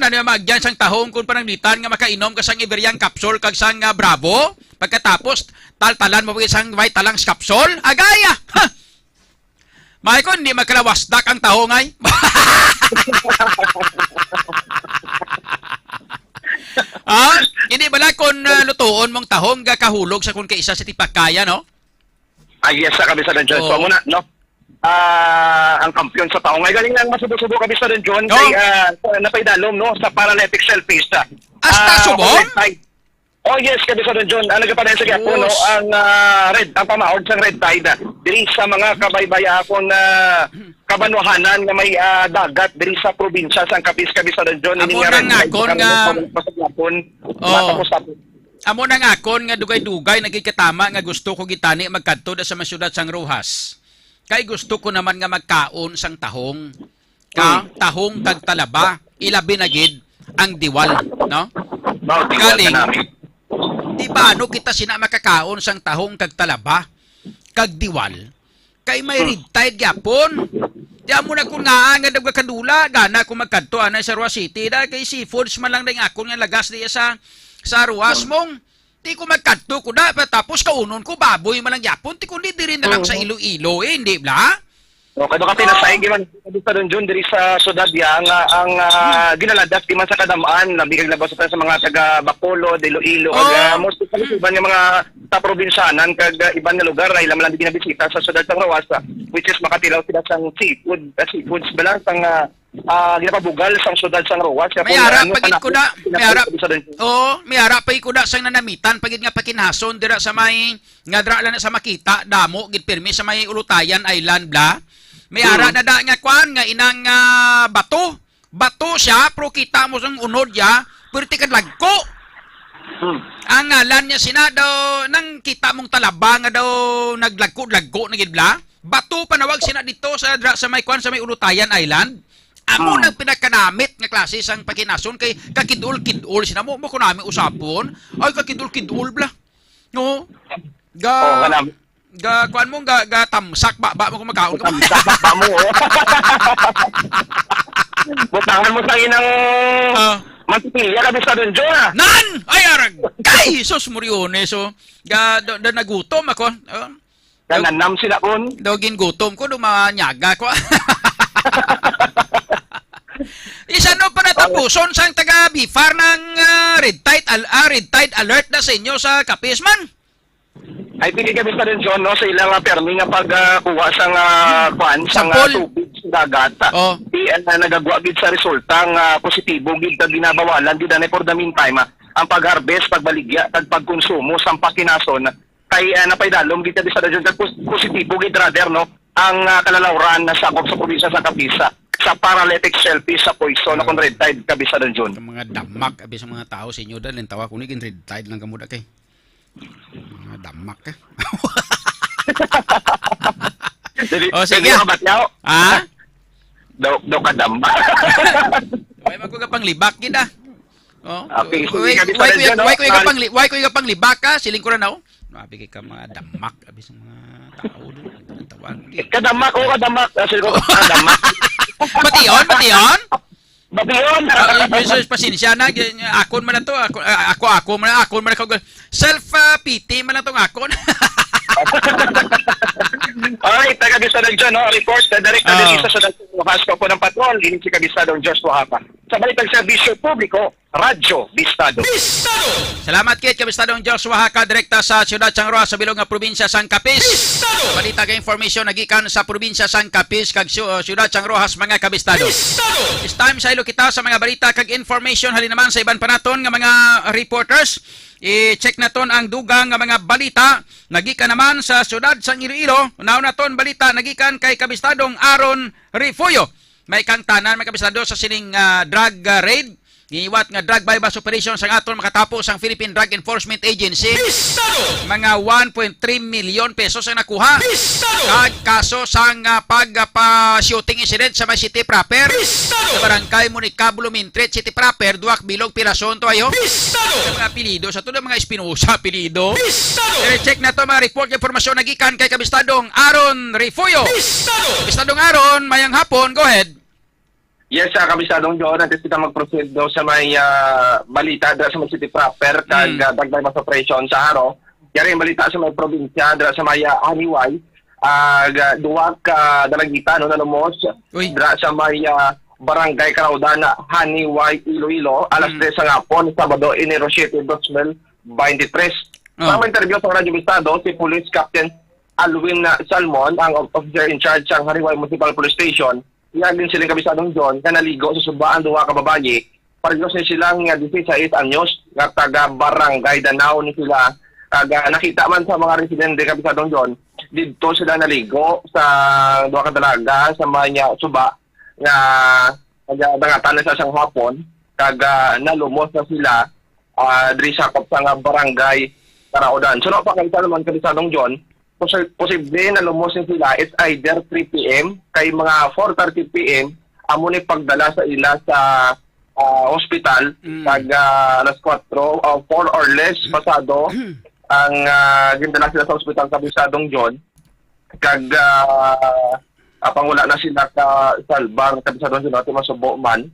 naniya magyan sang tahong kung pananglitan nga makainom ka sang Iberian capsule kag sang Bravo pagkatapos taltalan mo isang white talang capsule agaya may ko hindi magkalawasdak ang tahong ay hindi bala kung lutuon mong tahong kahulog sa kung kaisa sa tipakaya no yes sa kami sa John so muna no ang kampiyon sa taong. Ay galing lang masubo-subo kami sa John kay napaidalom no sa paralytic shellfish. Hasta subong? Oh yes, Kabisado John. Ang nagapanay sa gyapon no, Yes. ang pamaod sa red tide diri sa mga kabaybaya akong kabanuhanan nga may dagat diri sa probinsya sang Capiz, Kabisado John. Amo nang akon nga- Oh. Amo nang akon nga dugay-dugay nagikatama nga gusto ko gitani magkadto da sa masyudad sang Rojas. Kay gusto ko naman nga magkaon sang tahong. Tahong kag talaba, ilabi na gid ang diwal, no? Galing. Di ba ano kita sina makakaon sang tahong kag talaba kag diwal? Kay may red tide gyapon. Di amo na kun nga nga kadula gana ko magkadto ana sa Roa City da kay seafoods man lang ding akon nga lagas diya sa Roas mong. Di ko magkadto ko da tapos kaunon ko baboy man lang gyapon ti kundi diri na lang sa Iloilo hindi bla? Okay, doon ka pinasay, giman sa John, diri sa Sudad ya, ang ginaladas, giman sa kadamaan, nabigag na ba sa mga taga Bacolod, Iloilo, most of iban yung mga taprobinsyanan, kag iban na lugar, ay lamang lang binabisita sa Sudad ng Rawasa, which is makatilaw sila sang seafoods ba lang, sang ginapabugal sang Sudad sang Rawas. Mayara pagid ko da, mayara pagid ko da sang nanamitan, pagid nga pakinhason, dira sa may, nga dira lang sa makita, damo, gid pirmi sa may Ulutayan Island, bla. May ara na da nga kwan nga inang bato. Bato siya pero kita mo sang unod ya, pero tikad lagko. Ang ngalan niya sina daw nang kita mong talaba nga daw naglagko na gid bla. Bato panawag sina dito sa may kwan sa may Ulutayan Island. Amo nang pinakanamit nga klase sang pakinason kay kakidul-kidul sina mo ko nami usapon. Ay kakidul-kidul bla. No. Kuan mo ga tamsak ba mo ko magkaon ka. Tamsak ba mo. Butangan mo sa inang Mantipilya ka sa doon, Jonah. Nan! Ay arag. Kay sus murione so ga nagutom ako. Nanam sila kon. Dogin gutom ko dumanyaga ko. Isa no pa natapuson sang taga Bifar ng red tide alert na sa inyo sa Capiz man. Ay pili kami sa rin John no sa ilang permi nga pagkuha sang kwan sang tubig sa dagat. Di nagagwa gid sa resulta nga positibo gid ta ginabawalan gid na for the meantime ang pag-harvest, pagbaligya, pagkonsumo sang pakinason kay napaydalom gid sa John positibo gid rather no ang kalalawran na sakop sa probinsya sa Capiz sa paralytic shellfish sa poison na kon red tide kabisa don John. Mga damak abi sa mga tao sa inyo dal tawa kunig red tide lang kamuda kay. Mga damak ka. Sige. Ha? Daw ka damak. Way magkuga panglibak gid ah. Okay, why ko yung panglibak ka? Siling ko na na. Nabi ka mga damak abi sa mga tao doon. Tawag. Kadamak o kadamak. Siling ko kadamak. Bation? Bation. Pasensya na akon man na to. Ako man ako self pity man na tong akon. Alright, taga-Bisadong John, no? Report na direct na din sa Hasco po ng patrol, ini si Kabisadong Joshua Hapa. Sa balitang serbisyo publiko, Radyo Bistado. Salamat kit Kabistadong Joshua Haka, direkta sa Ciudad Changroa sa bilog nga probinsya sang Capiz. Balita ka informasyon nagikan sa probinsya sang Capiz kag Ciudad Changroa mga kabistado. This time sa ilo kita sa mga balita kag information halin naman sa iban panaton nga mga reporters. I-check naton ang dugang nga mga balita nagikan naman sa Ciudad sang Iloilo. Unaw naton balita nagikan kay Kabistadong Aaron Refuyo. May kang tanan mga kabistado sa sining drug raid. Giiwat nga drug bypass operation sang aton makatapos ang Philippine Drug Enforcement Agency. Mga 1.3 million pesos ang nakuha. Kag kaso sang pagpa-shooting incident sa may city proper. Sa barangay Municablo Mintret City proper, duwak bilog pirason to ayo. Sa mga apelido, sa tulo mga Espinosa apelido. Check na to mga report informasyon nagikan kay Kabistadong Aaron Refuyo. Kabistadong Aaron, mayang hapon, go ahead. Yes, Kabisadong John, natin kita mag-proceed daw sa may balita sa may city proper kag drug bypass operation sa Haro. Yari yung balita sa may probinsya sa may Haniway. Duwag dalagitan no nanumos sa may barangay Caraudan, Haniway, Iloilo, alas 3 sa hapon, Sabado, Enero 7, 2023. Sa interview sa Radyo Bistado, si Police Captain Alwin Salmon, ang officer in charge ng Haniway Municipal Police Station, iyagin silang Kabisadong John na naligo sa subaan duwa ka babayi parehas ni silang 16 anyos nga taga Barangay Danao ni sila. Nakita man sa mga residente Kapisadong John, dito sila naligo sa duha ka dalaga sa mga suba nga nagatan na sa isang hapon kag nalumos na sila diri sa nga barangay Taraodan. So napakita naman Kapisadong John, posible na lumos sila, it's either 3 p.m. kay mga 4:30 p.m. amo ni pagdala sa ila sa hospital kag alas 4 o 4 or less pasado ang gindala sila sa hospital Kapisadong John kag apang wala na sila ka salbar Kapisadong John at masubo man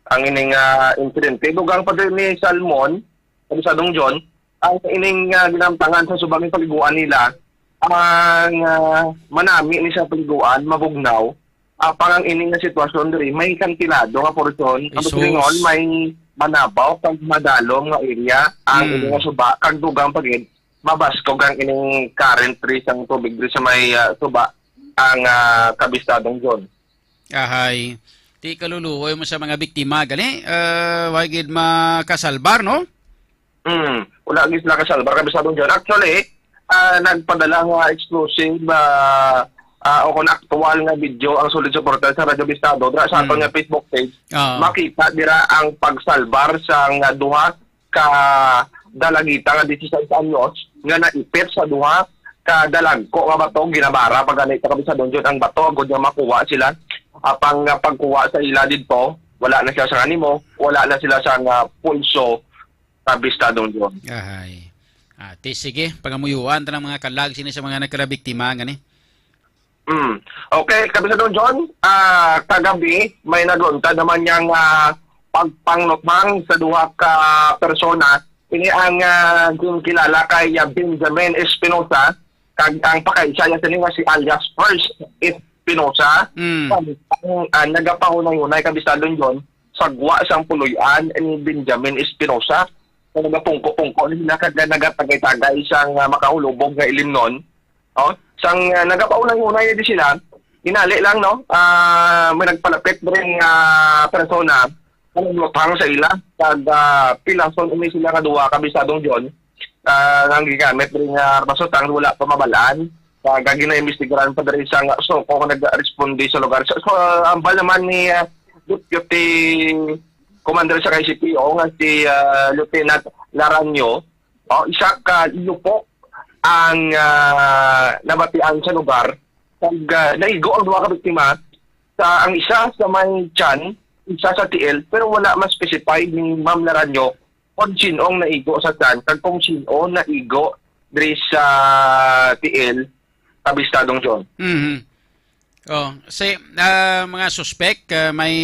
ang ining insidente. Dugang pa din ni Salmon Kapisadong John ang ining ginamtangan sa subang paliguan nila ang manami ni sa paliguan mabugnaw apang ang ining nga sitwasyon diri may kantilado nga porsyon ang tulingon may manabaw kag madalom nga area ang ining nga suba kag dugang pagid mabaskog ang ining current tree sang tubig diri sa may suba ang Kabistadong John. Ahay. Ti kaluluoy mo sa mga biktima gani wagid makasalbar no? Wala gid sila kasalbar Kabistadong John. Actually, nagpadala nga exclusive o kung aktual nga video ang solid supporter sa Radyo Bistado dira sa aton nga Facebook page. Makita dira ang pagsalbar sa duha ka dalagita nga 16 anyos nga naipit sa duha ka dalagko nga bato ginabara pag anay sa Kabistadong John ang bato agud nga makuha sila apang pagkuha sa ila didto wala na sila sa animo, wala na sila sa pulso Kabistadong John. Ahay. Sige, pangamuyuan tanang mga kalag sini sa mga nagkarabiktima gani. Okay, Kapisadong John, kagabi may naglunta naman niyang pagpanglutang sa duha ka persona. Ini ang kilala kay Benjamin Espinosa, kag ang pakaisa niya sila si alias First Espinosa. Ang nagapahunay-hunay Kapisadong John, sagwa sang puluyan ni Benjamin Espinosa. Nagapungko-pungko nila kag nagatagay-tagay sang makahulubog nga ilimnon. Sang nagapaunay-unay di sila, inali lang no, may nagpalapit rin persona nagluthang sa ila kag pilason umi sila nga duha Kapisadong John ang gigamit rin masutang wala pa mabalaan kag ginaimbestigaran pa diri sa soko kung nag-responde sa lugar. So ambal naman ni Deputy Commander sa KCPO nga si Lieutenant Laranyo, isa ka lupok ang nabatian sa lugar kag naigo ang duha ka biktima sa ang isa sa may tiyan, isa sa tiil, pero wala ma-specify ni Ma'am Laranyo kung sinong naigo sa tiyan kag kung sino naigo diri sa tiil Kabistadong John. Mga suspect may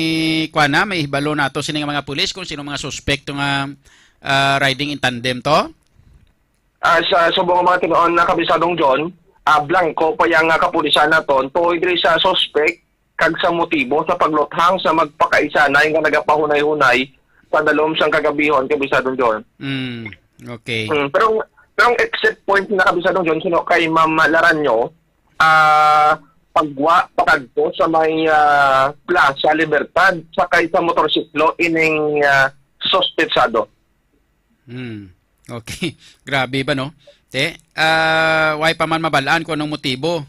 may hibalo nato sini nga mga pulis kung sino mga suspect nga riding in tandem to. Sa subong mga tinuon na Kapisadong John, blanco pa yang kapulisan naton tuoy diri sa suspect kag sa motibo sa pagluthang sa magpakaisanay nga nagapahunay-hunay sa dalom sang kagabihon Kapisadong John. Okay. Pero ang exit point na Kapisadong John sino kay Ma'am Laranyo, pagwa pakadto sa may Plaza Libertad sakay sa motorsiklo ining suspetsado. Okay. Grabe ba no? Why pa man mabalaan kung anong motibo?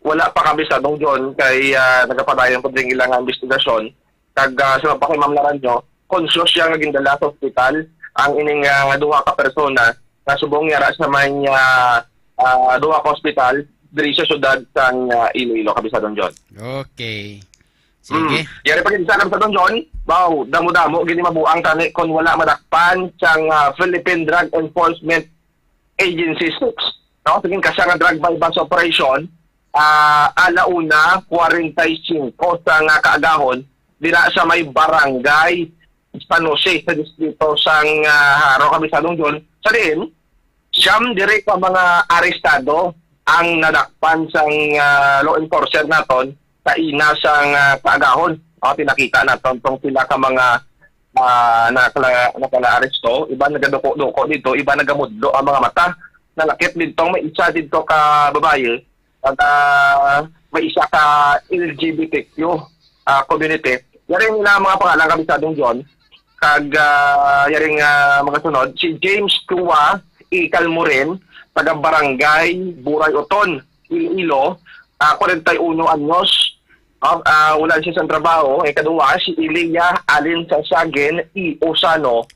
Wala pa Kapisadong John kay nagapadayon pa din ilang investigasyon. Kag sa pa kay Ma'am Laranyo, konsyos siya nga gindala sa ospital ang ining duha ka persona na subong yara sa may duha ka ospital diri sa syudad sang Iloilo Kapisadong John. Okay. Sige. Yari pa sa Kapisadong John, damo-damo gini mabuang tani kon wala madakpan sang Philippine Drug Enforcement Agency 6. No, sige kasi nga drug bypass operation alauna 45 sa nga kaagahon dira sa may barangay San Jose sa distrito sang Haro Kapisadong John. Sa diin, siyam dire ka mga arestado ang nadakpan sang law enforcer naton sa ina sang kaagahon. Tinakita naton tong sila ka mga nakala-aresto, iba nagaduko-duko dito, iba nagamudlo ang mga mata. Nalakit dito, may isa dito ka babae at may isa ka LGBTQ community. Yan rin na mga pangalan Kapisadong John kag yaring mga sunod si James Tua Calmoren, taga Barangay Buray Oton, Iloilo, 41 anyos. Wala siya sa trabaho. Ikaduwa, si Ilia Alin Sasagen Osano,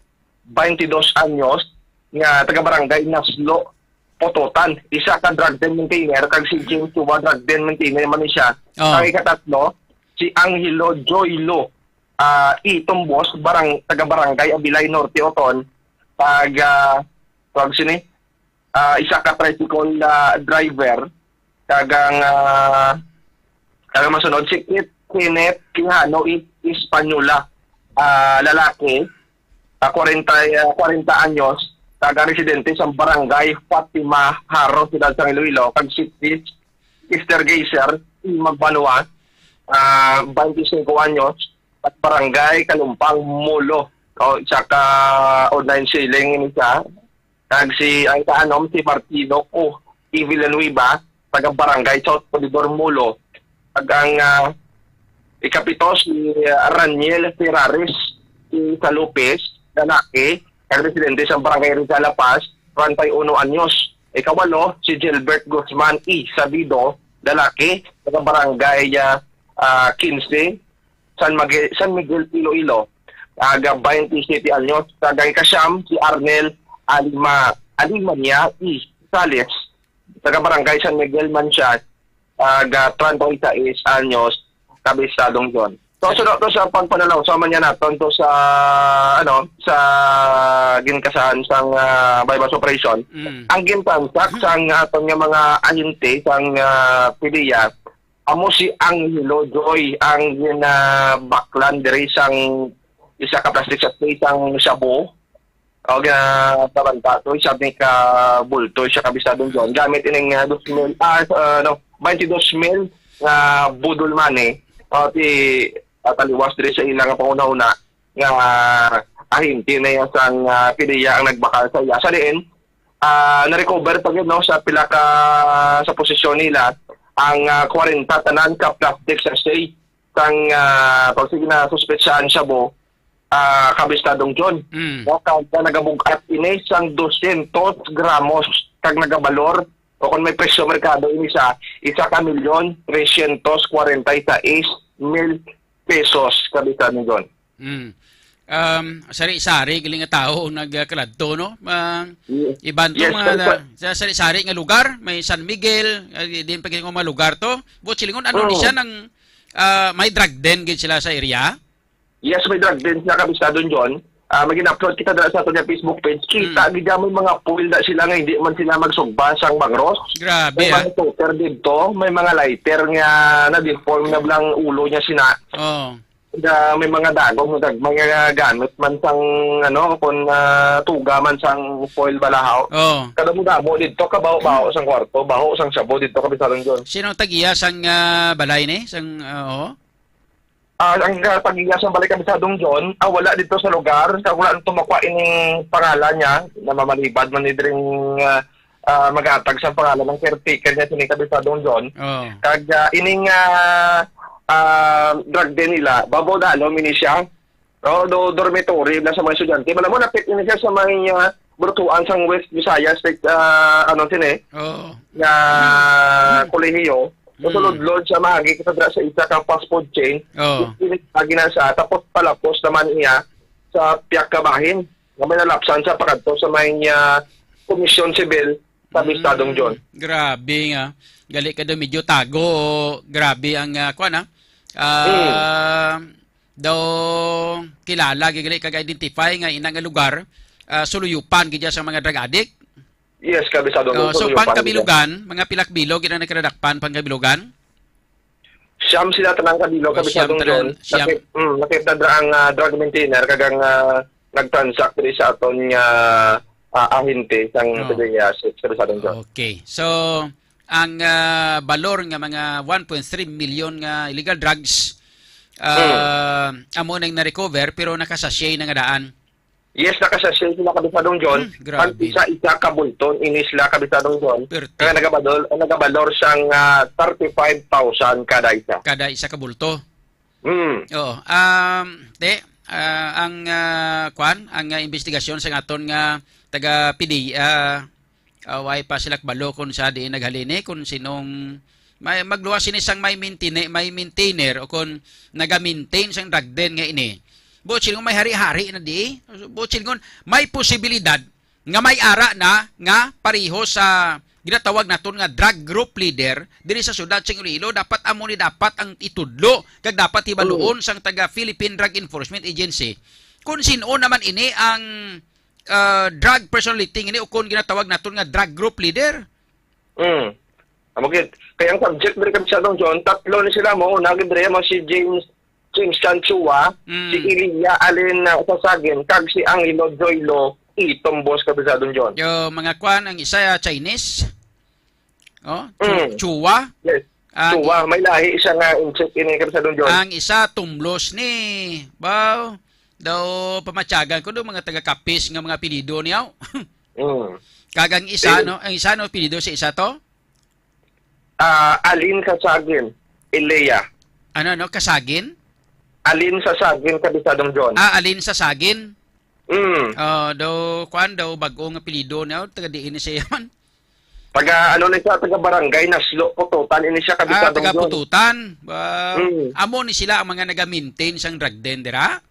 22 anyos, nga taga Barangay Naslo, Pototan. Isa ka drug den maintainer, kag si James Tua drug den maintainer man siya. Ang ikatatlo, si Angelo Joylo Tumbos, taga Barangay Abilay Norte Oton, isa ka tricycle driver, kagang masunod si Kenneth Quijano Hispaniola, lalaki, 40 anyos, taga residente sa Barangay Fatima Haro, Ciudad San Iloilo, kag si Mr. Geyser Magbanua, 25 anyos, at Barangay Kalumpang Mulo, isa ka online siling ini siya. Kag si si Martino Villanueva, taga Barangay South Polidor Mulo. Kag ang ikapito si Raniel Ferraris sa Lopez, lalaki, kag residente sa Barangay Rizal La Paz, 31 anyos. Ikawalo si Gilbert Guzman Sabido, lalaki, taga Barangay 15, San Miguel Iloilo, taga 27 anyos. Taga ikasyam si Arnel Alimania Sales, taga Barangay San Miguel Manshat, taga 36 anyos, kabistadong John. So sunod to sa pagpanalaw sa manya naton to sa sa ginkasahan sang bypass operation. Ang gintansak sang aton nga mga ahente sang PDEA, amo si Angelo Joy ang baklan diri sang isa ka plastic sa isang sabo o tabantato isa ni ka bulto siya kabisadong John gamit ining 22 mil nga budol mani ti taliwas diri sa ilang panguna-una nga ahente na sang PDEA ang nagbakal sa iya. Sa diin na-recover pag yun sa pila ka sa posisyon nila ang 40 tanan ka plastic sachet sang pagsige na suspetsyahan siya bo kabistadong John. Kag nagabugat ini sang 200 gramos kag nagabalor o kung may presyo merkado ini sa 1,346,000 pesos kabistadong John. Sari-sari giling nga tao nagkaladto no. Iban to Yes, sa sari-sari nga lugar, may San Miguel, din pag mga lugar to. But silingon ano ni siya ng may drug den gid sila sa area. Yes, may drug den sila kabistadong John. Mag-upload kita dala sa ato nga Facebook page. Kita gid may mga puwil da sila nga hindi man sila magsugba sang bangros. Grabe. May mga toter dito, may mga lighter nga na-deform na blang ulo niya sina. May mga dagong mga gamit man sang kung tuga man sang foil balahaw. Kada mo damo dito kabaho-baho sang kwarto, baho sang sabo dito kabisarong John. Sino tagiya sang balay ni? Sang ang tagiya sang balay kabisadong John, wala dito sa lugar, kag wala tumakwa ining pangalan niya na mamalibad man ni dring magatag sa pangalan ng caretaker niya sini kabisadong John. Kag ining drug din nila, babaw na mini siya. Dormitory na sa mga estudyante. Malam mo, napit ini siya sa mga Burtuan sang West Visayas, na kolehiyo. Sulod-lod sa mahagi kita sa isa kang fast food chain. Lagi na sa tapos palapos naman niya sa piyak kabahin. Nga may nalapsan sa pagkadto sa mga komisyon sibil sa Bistadong John. Grabe nga. Gali ka daw medyo tago. Grabe ang daw kilala gali kag-identify nga inang lugar suluyupan gid sa mga drug addict. Yes, kabisado. So pangkabilugan, mga pilak-bilog ina nakradakpan pangkabilugan. Siyam sila tanang kabilog kabisado John. Nakita ang drug maintainer kagang nag-transact diri sa aton nga ahente sang PDEA sa kabisado John. Okay. So ang balor nga mga 1.3 million nga illegal drugs amo nang na-recover pero nakasashay na nga daan. Yes, nakasashay sila kabisadong John. Pag isa kabulton inis la kabisadong John. Kaya nagabalor siyang 35,000 kada isa. Kada isa kabulto. Oo. ang investigasyon sa aton nga taga PD way pa sila balo kung sa di naghalini kung sinong may magluwas sinisang may maintainer o kung naga-maintain sang drug den nga ini. Butsin kung may hari-hari na di. Butsin kung may posibilidad nga may ara na nga pareho sa ginatawag naton nga drug group leader diri sa syudad sa Iloilo, dapat amo ni dapat ang itudlo kag dapat hibaluon sang taga Philippine Drug Enforcement Agency kung sino naman ini ang drug personality ini o kung ginatawag naton nga drug group leader. Kaya ang subject diri kami sa Don John, tatlo ni sila mo, naging diri mo si James Chanchua, si Ilya Allen Sasagin, kag si Angelo Zoilo Itombos Kabisadong John. Yo mga kwan ang isa Chinese. Oh, Chua. Yes. Chua, may lahi isa nga insect ini Kabisadong John. Ang isa tumlos ni Bao daw pamatyagan ko do mga taga-kapis nga mga apelyido niyaw. Kagang isa no, ang isa no apelyido sa isa to? Alin Sasagin, Ilya. Ano no, Kasagin? Alin Sasagin Kabisadong John. Alin Sasagin. Daw kwan daw bagong apelyido niya taga diin siya man. Taga ano ni siya taga barangay Naslo Pututan ini siya Kabisadong taga John. Pututan. Amo ni sila ang mga naga-maintain sang drug den dira.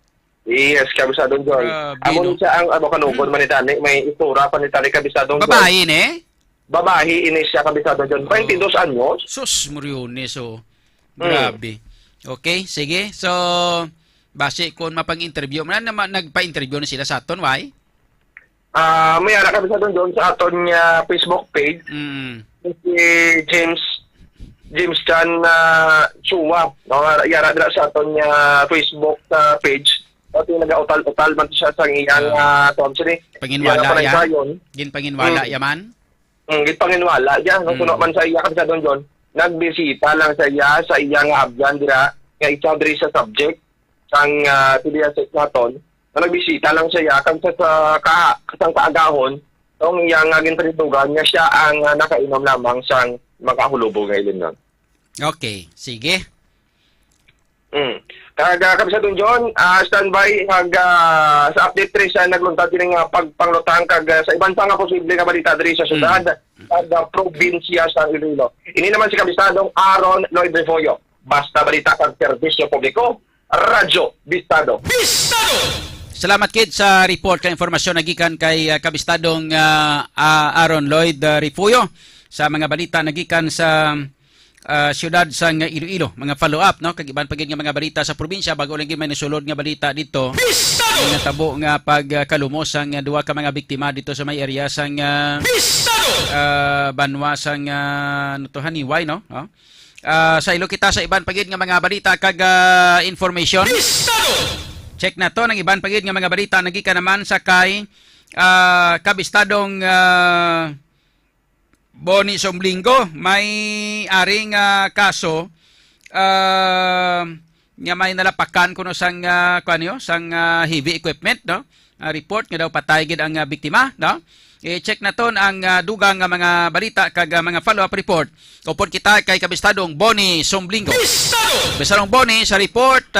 Yes, Kabisadong John. Amo ni siya ang kanugod man ni Dani, may isura pa ni Dani Kabisadong John. Babae ni? Babae ini siya Kabisadong John. 22 anyos. Sus, Moriones so. Grabe. Okay, sige. So base kung mapang-interview man naman nagpa-interview na sila sa aton, why? May ara Kabisadong John sa aton nga Facebook page. Si James Chan Chua. Yara dira sa aton nga Facebook page. At yung nag-utal-utal man siya sa iyang panginwala yan. Ginpanginwala yaman? Ginpanginwala yan. Kuno man sa iya Kabisadong John. Nagbisita lang sa iya sa iyang abyan dira nga isa diri sa subject sang PDSS naton, nagbisita lang siya kan sa kaagahon tong iyang gintritugan nga siya ang nakainom lamang sang makahulubog ngayon nun. Okay, sige. Kabisadong John, standby sa update rin sa nagluntad din nga pagpanglutang sa ibang pa nga posible nga balita diri sa syudad probinsya sa Iloilo. Ini naman si Kabisadong Aaron Lloyd Refoyo. Basta balita kag serbisyo publiko, Radyo Bistado. Salamat kid sa report ka informasyon nagikan kay Kabistadong Aaron Lloyd Refuyo sa mga balita nagikan sa siyudad sa Iloilo, mga follow-up no kag iban pagid nga mga balita sa probinsya bago lang may nasulod nga balita dito. Nga tabo nga pagkalumos ang duha ka mga biktima dito sa may area sang Banwa sang Haniway no. Sa ilo kita sa iban pagid nga mga balita kag information. Check na to ng iban pagid nga mga balita nagikan naman sa kay Kabistadong Boni Somblinggo. May aring kaso nga may nalapakan kuno sang sang heavy equipment no. Report nga daw patay gid ang biktima no. I-check na ton ang dugang nga mga balita kag mga follow-up report. Upod kita kay Kabistadong Boni Somblinggo. Kabistadong Boni sa report,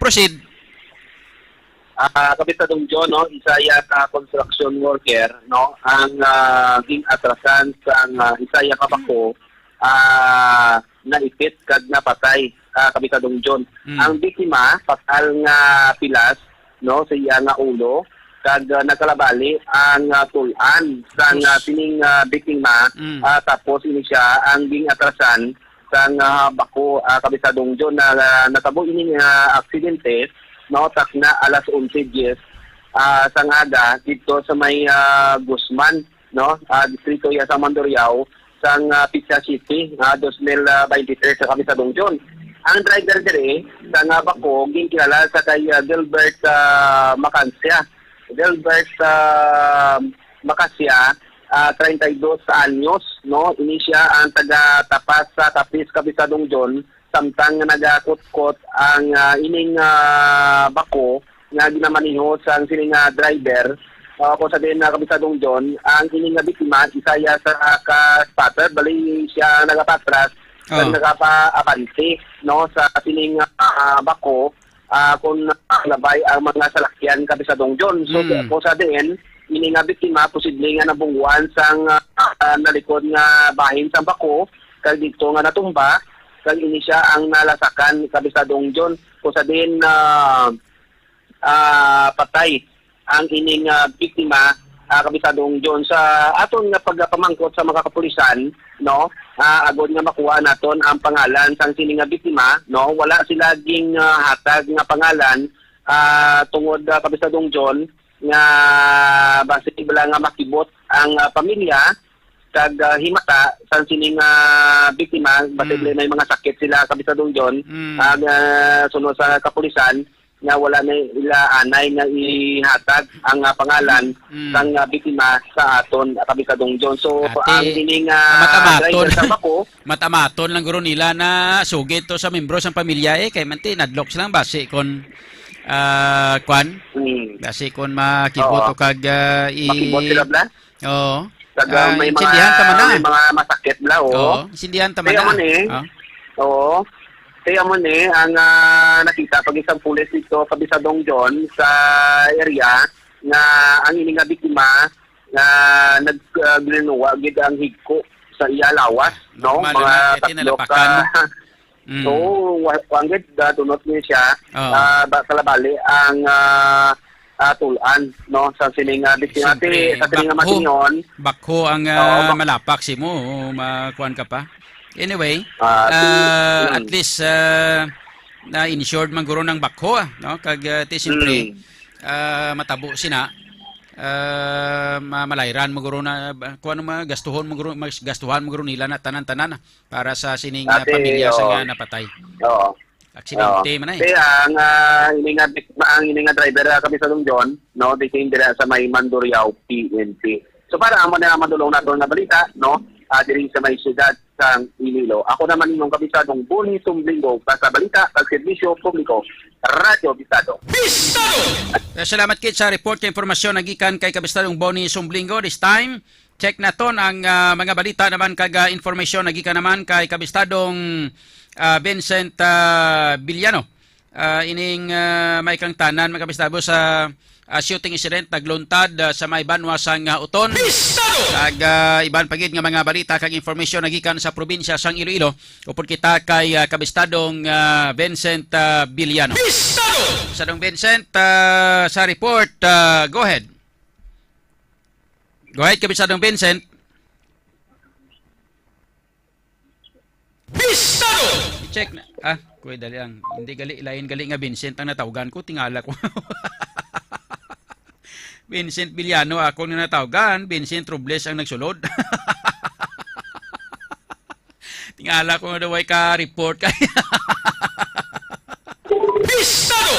proceed. Kabistadong John, no, isa ka construction worker, no, ang atrasan sa isa kabako naipit kag napatay, Kabistadong John. Ang biktima fatal nga pilas, no, sa iya nga ulo kag nakalabali ang tulan sang sining biktima tapos ini siya ang ging atrasan sang bako Kabistadong John na natabo ini nga aksidente no takna alas 11:10 sang aga dito sa may Guzman no distrito ya sa Mandurriao sang Pizza City 2023 sa Kabistadong John. Ang driver dire sang bako ging kilala sa kay Gilbert Macancia. Delbert Macassia, 32 anyos, no? Ini siya ang taga-tapas sa Tapis, Kabistadong John, samtang nagakot-kot ang ining bako nga ginamaniho sa sining driver. Kung sa din Kabistadong John, ang ining biktima, isaya sa ka-spotter, bali siya nagapatras, nagapa-abante, no? Sa sining bako, kung nakalabay ang mga salakyan kabisadong John. So kung sa din ini nga biktima posible nga nabungwan sang nalikod nga bahin sa bako kag dito nga natumba kag ini siya ang nalasakan kabisadong John. Kung sa din patay ang ining biktima kabisadong John sa aton nga pagpamangkot sa mga kapulisan, no, agod nga makuha naton ang pangalan sang sini nga biktima, no, wala sila ging hatag nga pangalan tungod kabisadong John nga base bala nga makibot ang pamilya kag himata sang sini nga biktima base may mga sakit sila kabisadong John sunod sa kapulisan nga wala na ila anay nga ihatag ang pangalan sang biktima sa aton kabisadong John. So ang ining matamaton sa bako matamaton lang guro nila na sugid to sa membro sang pamilya kay manti nadlok silang base kon kwan base kon makibot o kag makibot sila bla. Oo. Kag may mga masakit bla sindihan tama na. Oo. Kaya mo ni ang nakita pag isang pulis dito kabisadong John sa area nga ang ini nga biktima nga nagglinuwa gid ang higko sa iya lawas, no, mga tatlo ka. So wangit tunot ni siya kalabali ang tulan, no, sa sining biktima sa sining matingon bakho ang malapak si mo makuan ka pa. Anyway, at least na insured man guro ng bakho, no? Kag siyempre matabo sina malayran mo guro na kuan gastuhon mo guro nila na tanan-tanan para sa sining pamilya sa nga napatay. Oo. Aksidente man ay. Kaya ang ini nga driver kabisadong John, no, diking dira sa may Mandurriao PNP. So para amo na madulong naton nga balita, no, diri sa may siyudad sang Iloilo. Ako naman inyong kabisadong Boni Sumblingo para sa balita kag serbisyo publiko Radyo Bistado. Salamat kit sa report kay impormasyon nagikan kay kabisadong Boni Sumblingo. This time check naton ang mga balita naman kag informasyon nagikan naman kay kabistadong Vincent Villano. Ining may kang tanan mga kabistado sa shooting incident nagluntad sa may banwa sang Uton. Kag iban pagid nga mga balita kag informasyon nagikan sa probinsya sang Iloilo upod kita kay kabistadong Vincent Villano. Kabistadong Vincent sa report, go ahead. Go ahead kabistadong Vincent. I-check na. Kuya dali lang. Hindi lain gali nga Vincent ang natawgan ko, tingala ko. Vincent Villano ako na natawgan, Vincent Robles ang nagsulod. Tingala ko na daw ay ka-report kay. Bistado!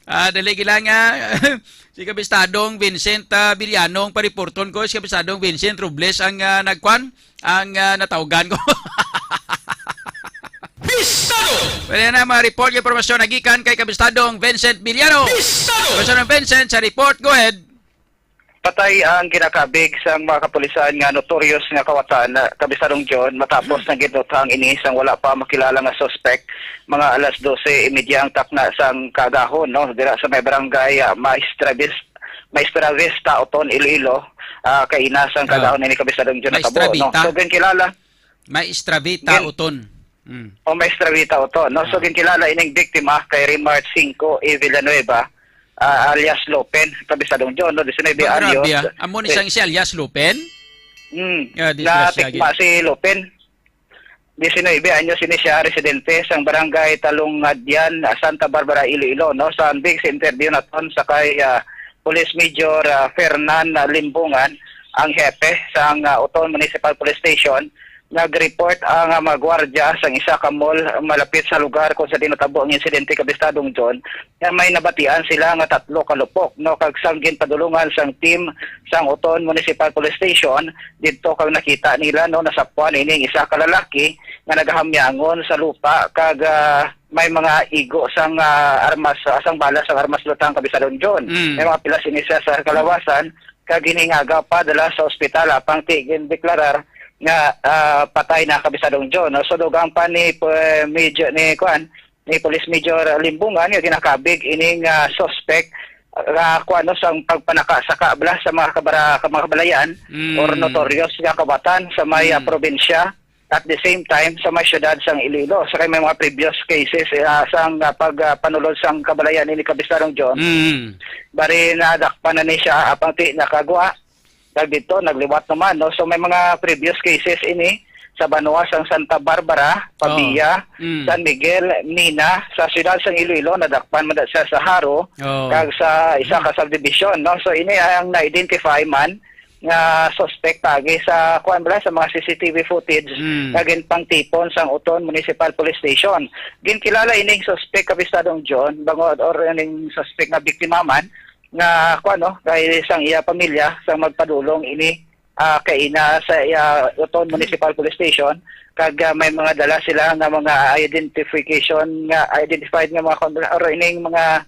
Dali lang nga. Si kabistadong Vincent Villano ang pariporton ko, si kabistadong Vincent Robles ang nagkwan, ang natawgan ko. Bistado! Pwede na ma-report yung informasyon nagikan kay kabistadong Vincent Villano. Bistado! Kabistadong Vincent, sa report, go ahead. Patay ang ginakabig sa mga kapulisan nga notorious nga kawatan na kabistadong John matapos na ginutang inis ang wala pa makilala nga suspect mga alas 12:30 ang takna sang kagahon, no, dira sa may barangay Maestra Vista Uton Iloilo kay inasang kagahon ni kabistadong John natabo, no. So ginkilala Maestra Vista Uton. O Maestra Vita Uton, no. So ginkilala ining biktima kay Rimart 5 Villanueva alias Lopen, kabisadong John, no, 19 anyos. Amon isang si alias Lopen? Natikma si Lopen. 19 anyos ini siya, residente sa barangay Talungadyan, Santa Barbara, Iloilo, no. Sa big interview naton sa kay Police Major Fernan Limbungan, ang hepe sa Uton Municipal Police Station, nag-report ang mga gwardya sa isa ka mall malapit sa lugar kung sa tinatabo ang insidente kabistadong John na may nabatian sila nga 3 kalupok, no, kag sanggin padulungan sang team sang Uton Municipal Police Station didto kag nakita nila, no, nasapuan ining isa ka lalaki nga nagahamyangon sa lupa kag may mga igo sang armas sang bala sang armas lutang kabistadong John. May mga pilas inisa sa kalawasan kag giningaga pa dala sa ospital apang tigin deklarar nga patay na kabistadong John, no? So dugang pa ni medyo ni kuan ni Police Major Limbungan nga ginakabig ining suspect kuano sang pagpanaka sa kaabla sa mga kabalayan or notorious nga kawatan sa may probinsya at the same time sa may syudad sang Iloilo. Sa may mga previous cases sang pagpanulod sang kabalayan ni Kabistarong John. Bari nadakpan na ni siya apang ti nakagwa. Dito nagliwat naman no. So may mga previous cases ini sa Banwa sang Santa Barbara, Pabia, San Miguel, Nina, sa siyudad sang Iloilo nadakpan man siya sa Haro kag sa isa ka subdivision no. So ini ang na-identify man nga suspect tagi sa sa mga CCTV footage na ginpangtipon sang Uton Municipal Police Station. Ginkilala ining suspect Kabistadong John bangod or ining suspect na biktima man nga kay sang iya pamilya sang magpadulong ini kay ina sa iya Uton Municipal Police Station kag may mga dala sila nga mga identified nga mga or ining mga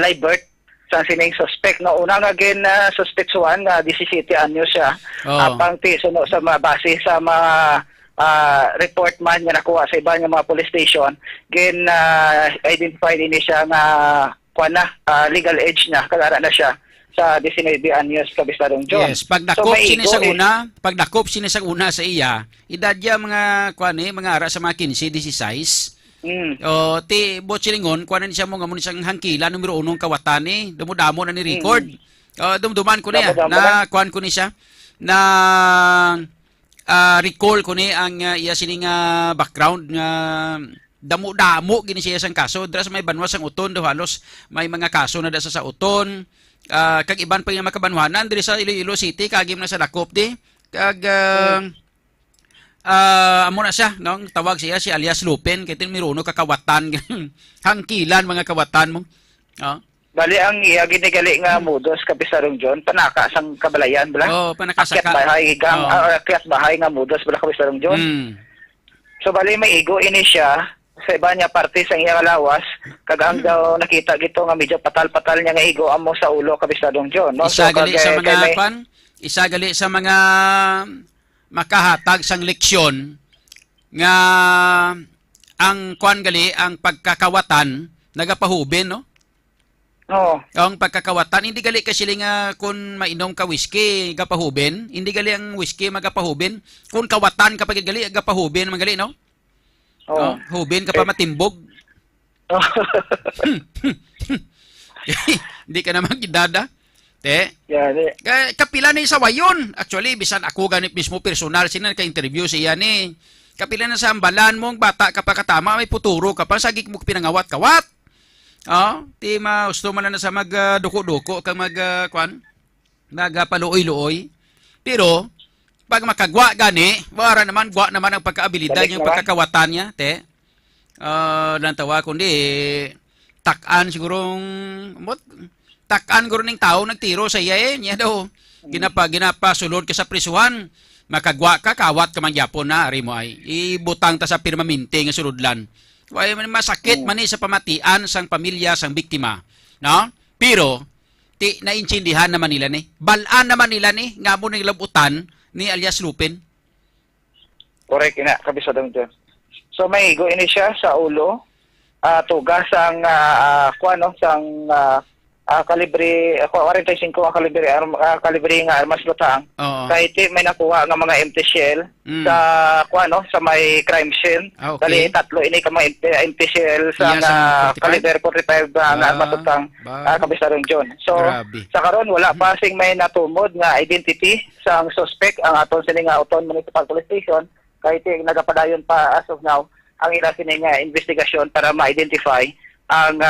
live birth sa sining suspect no una nga gin suspectuan nga 17 anyos siya apang ti suno sa mga base sa mga report man nga nakuha sa iba nga mga police station gin identified ini siya nga legal age na kalara na siya sa 19 anyos Kabistadong John. Yes, pagdakop sini sa una sa iya edad ya mga mga ara sa mga 15 16 ti Bochilingon kuanan siya mo nga mo siyang hangkila numero 1 kawatani dumudamo na ni record. Dumduman ko niya na kuan ko ni siya na recall ko ni ang iya sining background nga damo-damo gini siya sang kaso dira sa may Banwa sang Uton do halos may mga kaso na sa Uton kag iban pa yung makabanwanan diri sa Iloilo City kagim na sa dakop di kag amo na siya, no? Tawag siya si alias Lupin, kaya tinmiruno kakawatan, hangkilan mga kawatan mo. Bali ang iya ginigali nga modus Kabistarong John, panaka sang kabalayan bala. Panaka sa akyat bahay nga modus bala Kabistarong John. So bali may igo ini siya sa iba niya parte sang iya kalawas, kag ang daw nakita gito nga medyo patal-patal niya nga igo amo sa ulo Kabistarong John, no? Isagali sa mga makahatag sang leksyon nga ang ang pagkakawatan nagapahubin no. Ang pagkakawatan hindi gali kasi nga kun mainom ka whiskey gapahubin, hindi gali ang whiskey magapahubin, kun kawatan kapag gali gapahubin magali no. Hubin ka pa matimbog. Hindi ka naman gidada. Kapila ni sa wayon. Actually, bisan ako ganit mismo personal sinan ka-interview siya ni. Kapila na sa ambalan mong bata ka pa katama, may puturo ka pa, sagik mo pinangawat-kawat. Ti gusto mo na sa magduko-duko kang magpaluoy-luoy. Pero, pag makagwa gani, wala naman, gwa naman ang pagkaabilidad yung pagkakawatan niya, lantawa kundi, takan sigurong, takan guro ning tao nagtiro sa iya niya daw ginapa sulod ka sa prisuhan makagwa ka kawat ka man gyapon na ari mo ay ibutang ta sa pirmamente nga sulodlan way masakit man sa pamatian sang pamilya sang biktima no pero ti naintindihan naman nila ni balaan naman nila ni nga mo ning labutan ni alias Lupin. Correct ina Kabistarong John. So may igo ini siya sa ulo tugas ang sang kalibre 45 ang kalibre nga armas lutang. Kahit may nakuha nga mga empty shell sa sa may crime scene. Dali tatlo ini ka mga empty shell sa kalibre 45 nga armas lutang Kabistarong John. So sa karon wala pa sing may natumod nga identity sang suspect ang aton sining Uton Municipal Police Station kahit nagapadayon pa as of now ang ila sining investigasyon para ma-identify ang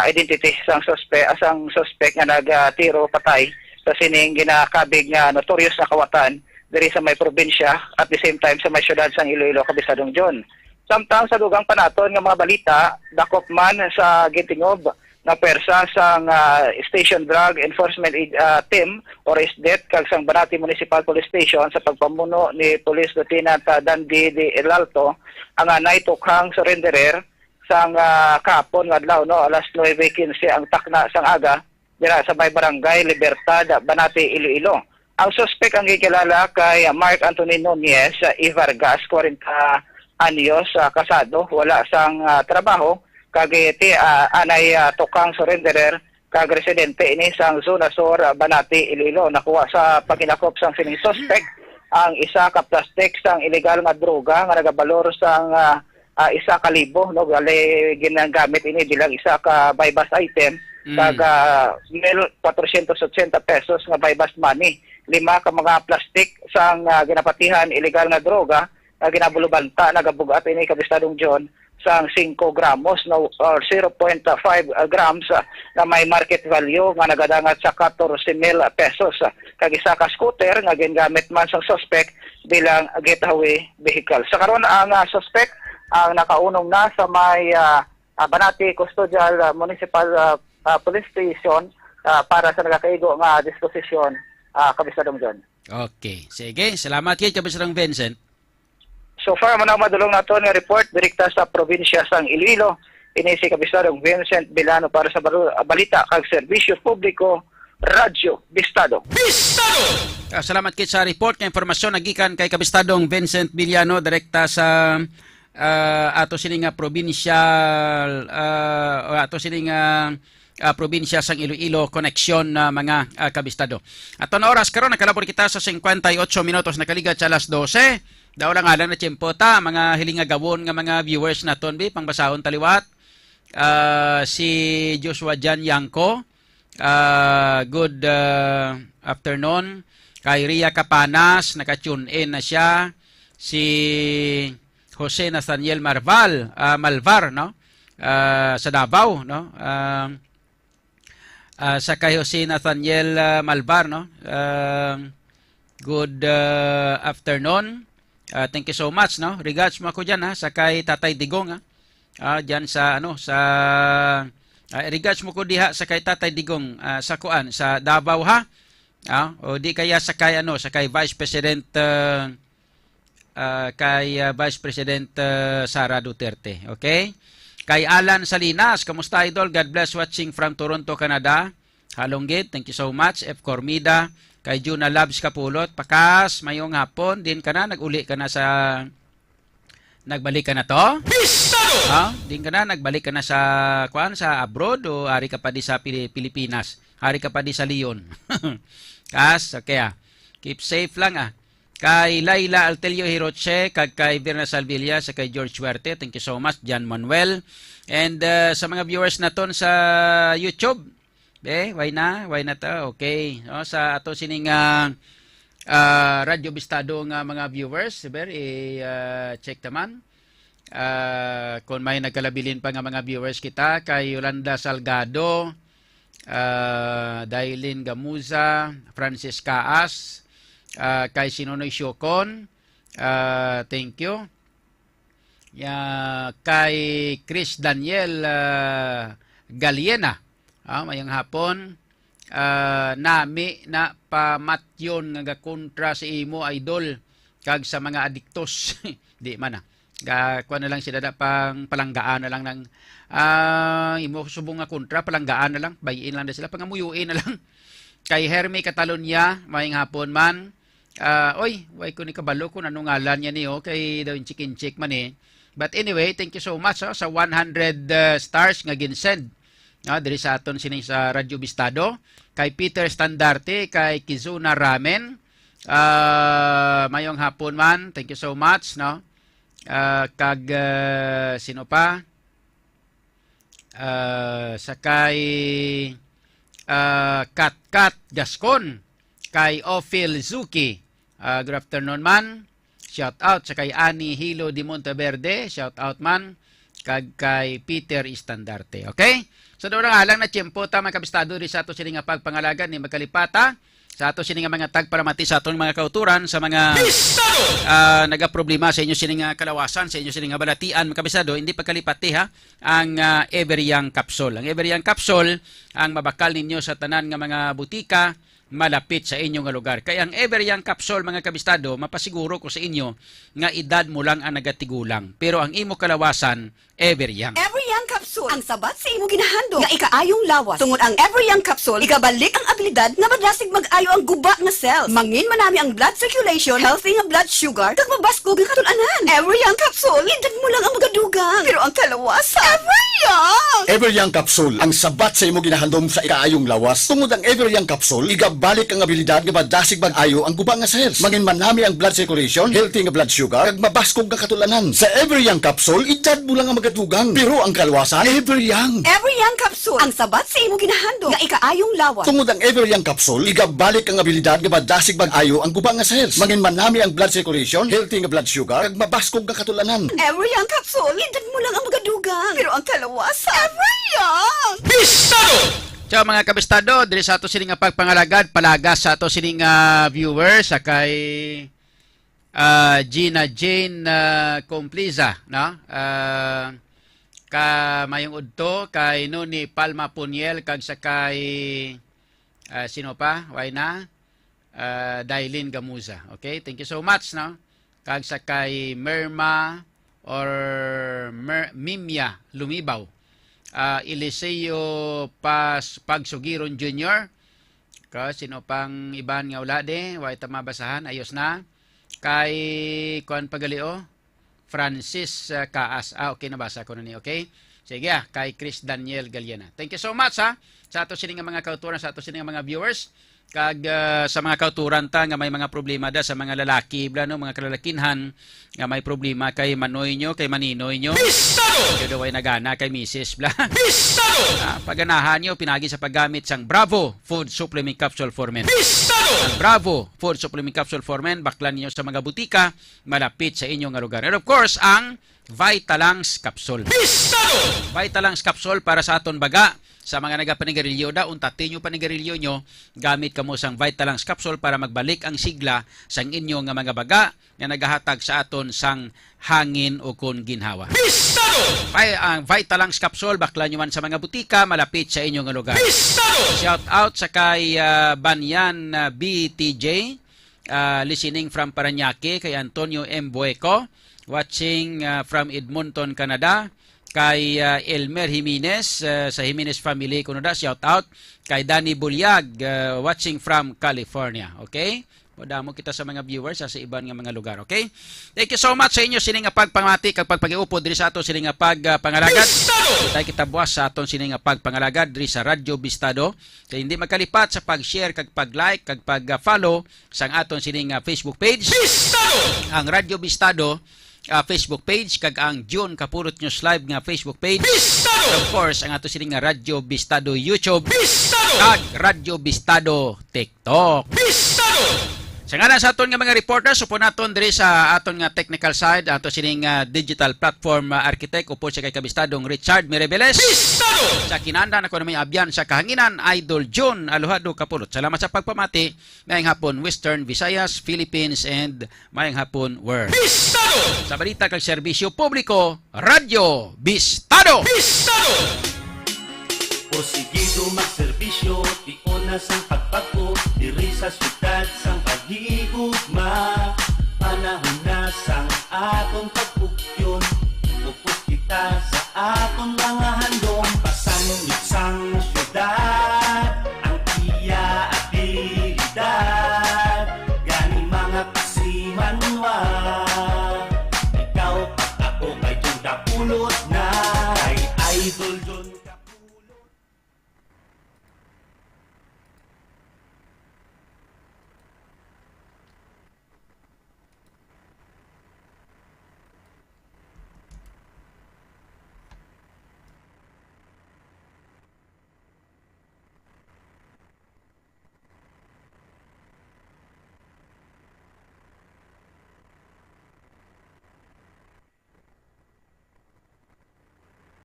identity sang suspect nga nagtiro patay sa sining ginakabig nga notorious na kawatan diri sa may probinsya at the same time sa may syudad sang Iloilo Kabistarong John. Samtang sa dugang panaton nga mga balita dakop man sa gitingob na persa sang Station Drug Enforcement Team or SDET kag sang Banati Municipal Police Station sa pagpamuno ni Police Lieutenant Dandy de Elalto ang naitukhang surrenderer sang kapon nga adlaw no alas 9:15 ang takna sang aga dira sa may barangay Libertad, Banati, Iloilo. Ang suspect ang gikilala kay Mark Anthony Nunez Ivargas, 40 anyos kasado, wala sang trabaho, kagiti anay tukang surrenderer kag residente ini sang zona sur Banati, Iloilo. Nakuha sa paginakop sang sining suspect ang isa ka plastic sang illegal nga droga nga nagabalor sang 1,000, no, gali ginagamit ini bilang isa ka buy-bust item kag 1,480 pesos nga buy-bust money. 5 ka mga plastic sang ginapatihan illegal nga droga nga ginabulubanta nagabugat ini kabistadong John sang 5 gramos, no, or 0.5 grams na may market value nga nagadangat sa 14,000 pesos. Kag isa ka scooter nga gingamit man sang suspect bilang getaway vehicle. Sa karon ang suspect ang nakaunong na sa may Banati Custodial Municipal Police Station para sa nagakaigo nga disposisyon, Kabisadong John. Okay. Sige. Salamat kay Kabisadong Vincent. So far, muna madulong na ito nga report direkta sa probinsya sang Iloilo. Ini si Kabisadong Vincent Bilano para sa balita kag serbisyo publiko, Radyo Bistado. Salamat kay sa report kay informasyon nagikan kay Kabistadong Vincent Villano direkta sa ato sining provincial ato sining probinsya sang Iloilo koneksyon na mga kabistado. Ato na oras karon nakalabor kita sa 58 minutos nakaligat sa alas 12. Daw lang alang na tiyempo ta mga hilinga gawon nga mga viewers naton bi pangbasahon taliwat. Si Joshua Jan Yanko, good afternoon. Kay Ria Capanas, naka-tune in na siya. Si Jose Nathaniel Malvar, no? Sa Davao, no? Sa kay Jose Nathaniel Malvar, no? Good afternoon. Thank you so much, no? Regards mo ako diyan ha sa kay Tatay Digong ha. Diyan sa regards mo ko diha sa kay Tatay Digong sa kuan sa Davao ha. O di kaya sa kay sa kay Vice President Vice President Sara Duterte, okay? Kay Alan Salinas, kamusta idol? God bless watching from Toronto, Canada. Halonggit, thank you so much. F. Cormida, kay Juna Labs Kapulot, pakas, mayong hapon, din ka na, nag-uli ka na sa, nagbalik ka na to? Din ka na, nagbalik ka na sa, sa abroad o hari ka pa di sa Pilipinas? Hari ka pa di sa Leon? Okay keep safe lang Kay Laila Altelio Hiroche, kay Virna Salvilla, sa kay George Huerte, thank you so much. Jan Manuel, and sa mga viewers naton sa YouTube, why na ta? Okay. Sa ato sining Radyo Bistado nga mga viewers, check taman. Kung may nagkalabilin pa nga mga viewers kita, kay Yolanda Salgado, Dailin Gamuza, Francis Caas, kay Sinonoy Siokon, thank you. Kay Chris Daniel Galiena, mayang hapon, nami na pamatyon nga kontra sa imo idol kag sa mga adiktos. Di man kuan na lang sila pang palanggaan na lang ng imo subong nga kontra, palanggaan na lang, bayin lang na sila, pangamuyuin na lang. Kay Hermie Catalonia, mayang hapon man, way ko ni kabalo kung anong ngalan niya niyo, kay daw yung chicken man But anyway, thank you so much sa 100 stars nga ginsend. Diri sa aton sining sa Radyo Bistado. Kay Peter Standarte, kay Kizuna Ramen, mayong hapon man, thank you so much, no? Kag sino pa? Sakay Kat Gascon, kay Ophil Zuki, good afternoon man, shout out. Sa kay Ani Hilo de Monteverde, shout out man. Kag kay Peter Istandarte, okay? So doon nga lang na tiyempo ta mga kabistado rin sa ato sining nga pagpangalagan ni magkalipata sa ato sining nga mga tagparamati sa atong mga kauturan sa mga nagaproblema sa inyo sining nga kalawasan, sa inyo sining nga balatian mga kabistado, hindi pagkalipati ang Ever Young Capsule. Ang Ever Young Capsule ang mabakal ninyo sa tanan nga mga butika malapit sa inyong nga lugar. Kaya ang Ever Young Capsule mga kabistado, mapasiguro ko sa inyo nga edad mo lang ang nagatigulang. Pero ang imo kalawasan, Ever Young. Ever Young Capsule. Capsule. Ang sabat sa imo ginahandog nga ikaayong lawas. Tungod ang Every Young Capsule, igabalik ang abilidad na madrasig mag-ayo ang guba nga cells. Mangin manami ang blood circulation, healthy nga blood sugar, kag mabaskog ang katulanan. Every Young Capsule, edad mo lang ang magadugang. Pero ang kalawas, Every Young! Everyoung Capsule, ang sabat sa imo ginahandom sa ikaayong lawas. Tungod ang Everyoung Capsule, igabalik ang abilidad nga madasig mag-ayo ang guba nga cells. Mangin manami ang blood circulation, healthy nga blood sugar, kag mabaskog nga katulanan. Sa Everyoung Capsule, edad mo lang ang magadugang. Pero ang kalwasan, Everyoung. Every Young Capsule, ang sabat sa imo ginahandog nga ikaayong lawas. Tungod ang Everyoung Capsule, igabalik ang abilidad nga madasig mag-ayo ang guba nga cells. Mangin manami ang blood circulation, healthy nga blood sugar, kag mabaskog nga katulanan. Every Young Capsule, edad mo lang ang magadugang. Pero ang kalawas, Every Young! So mga kabistado, diri sa ato sining nga pagpangalagad, palagas sa ato sining viewers sa kay Gina Jane Compliza, no? Ka mayong udto kay Noni Palma Puniel kag sa kay sino pa? Why na? Dailin Gamuza. Okay? Thank you so much, no? Kag sa kay Merma or Mimya Lumibaw. Eliseo Pagsugiron Jr. Sino pang iban nga wala de, way mabasahan, ayos na. Kay Kuan Pagalio, Francis Kaas. Okay, nabasa ko na ni, okay? Sige, kay Chris Daniel Galiana. Thank you so much, ha? Sa ato sining mga kauturan, sa ato sining mga viewers. Kag sa mga kauturan ta nga may mga problema da sa mga lalaki, blano, mga kalalakinhan nga may problema kay manoy nyo, kay maninoy nyo. Kaya daw ay nagana kay Mrs. Bla. Pagganahan nyo, pinagi sa paggamit sang Bravo Food Supplement Capsule for Men. Ang Bravo Food Supplement Capsule for Men, baklan niyo sa mga butika malapit sa inyong lugar. And of course, ang Vitalangs Capsule. Vitalangs Capsule para sa aton baga. Sa mga nagapanigarilyo da, untatin nyo panigarilyo nyo, gamit kamo sang Vitalangs Capsule para magbalik ang sigla sang inyo nga mga baga nga nagahatag sa aton sang hangin o kun ginhawa. Ang Vitalangs Capsule, bakla nyo man sa mga butika, malapit sa inyong lugar. Shout out sa kay Banyan BTJ, listening from Paranaque, kay Antonio M. Bueco, watching from Edmonton, Canada. Kay Elmer Jimenez sa Jimenez family kuno da, shout out kay Danny Bulyag, watching from California. Okay, podamo kita sa mga viewers sa iban nga mga lugar. Okay, thank you so much sa inyo sining nga pagpamati kag pagpagiupod diri sa ato sining nga pagpangalagad. Kita buwas sa aton sining nga pagpangalagad diri sa Radyo Bistado. Kay hindi magkalipat sa pag-share kag pag-like kag pag-follow sang aton sining Facebook page. Ang Radyo Bistado Facebook page kag ang June Kapulot News Live nga Facebook page. Of course, ang ato sining nga Radyo Bistado YouTube kag Radyo Bistado TikTok. Sa ngalan sa aton nga mga reporters, upo naton diri sa aton nga technical side, ato sining digital platform architect, upo siya kay kabistadong Richard Mirebeles. Sa kinanda na ko na may abyan sa kahanginan, Idol June Alohado Kapulot. Salamat sa pagpamati. Mayang hapon Western Visayas, Philippines, and mayang hapon world. Sa balita kag serbisyo publiko, Radyo Bistado. Porsigido magserbisyo, tion na sang pagpako, diri sa syudad sang paghi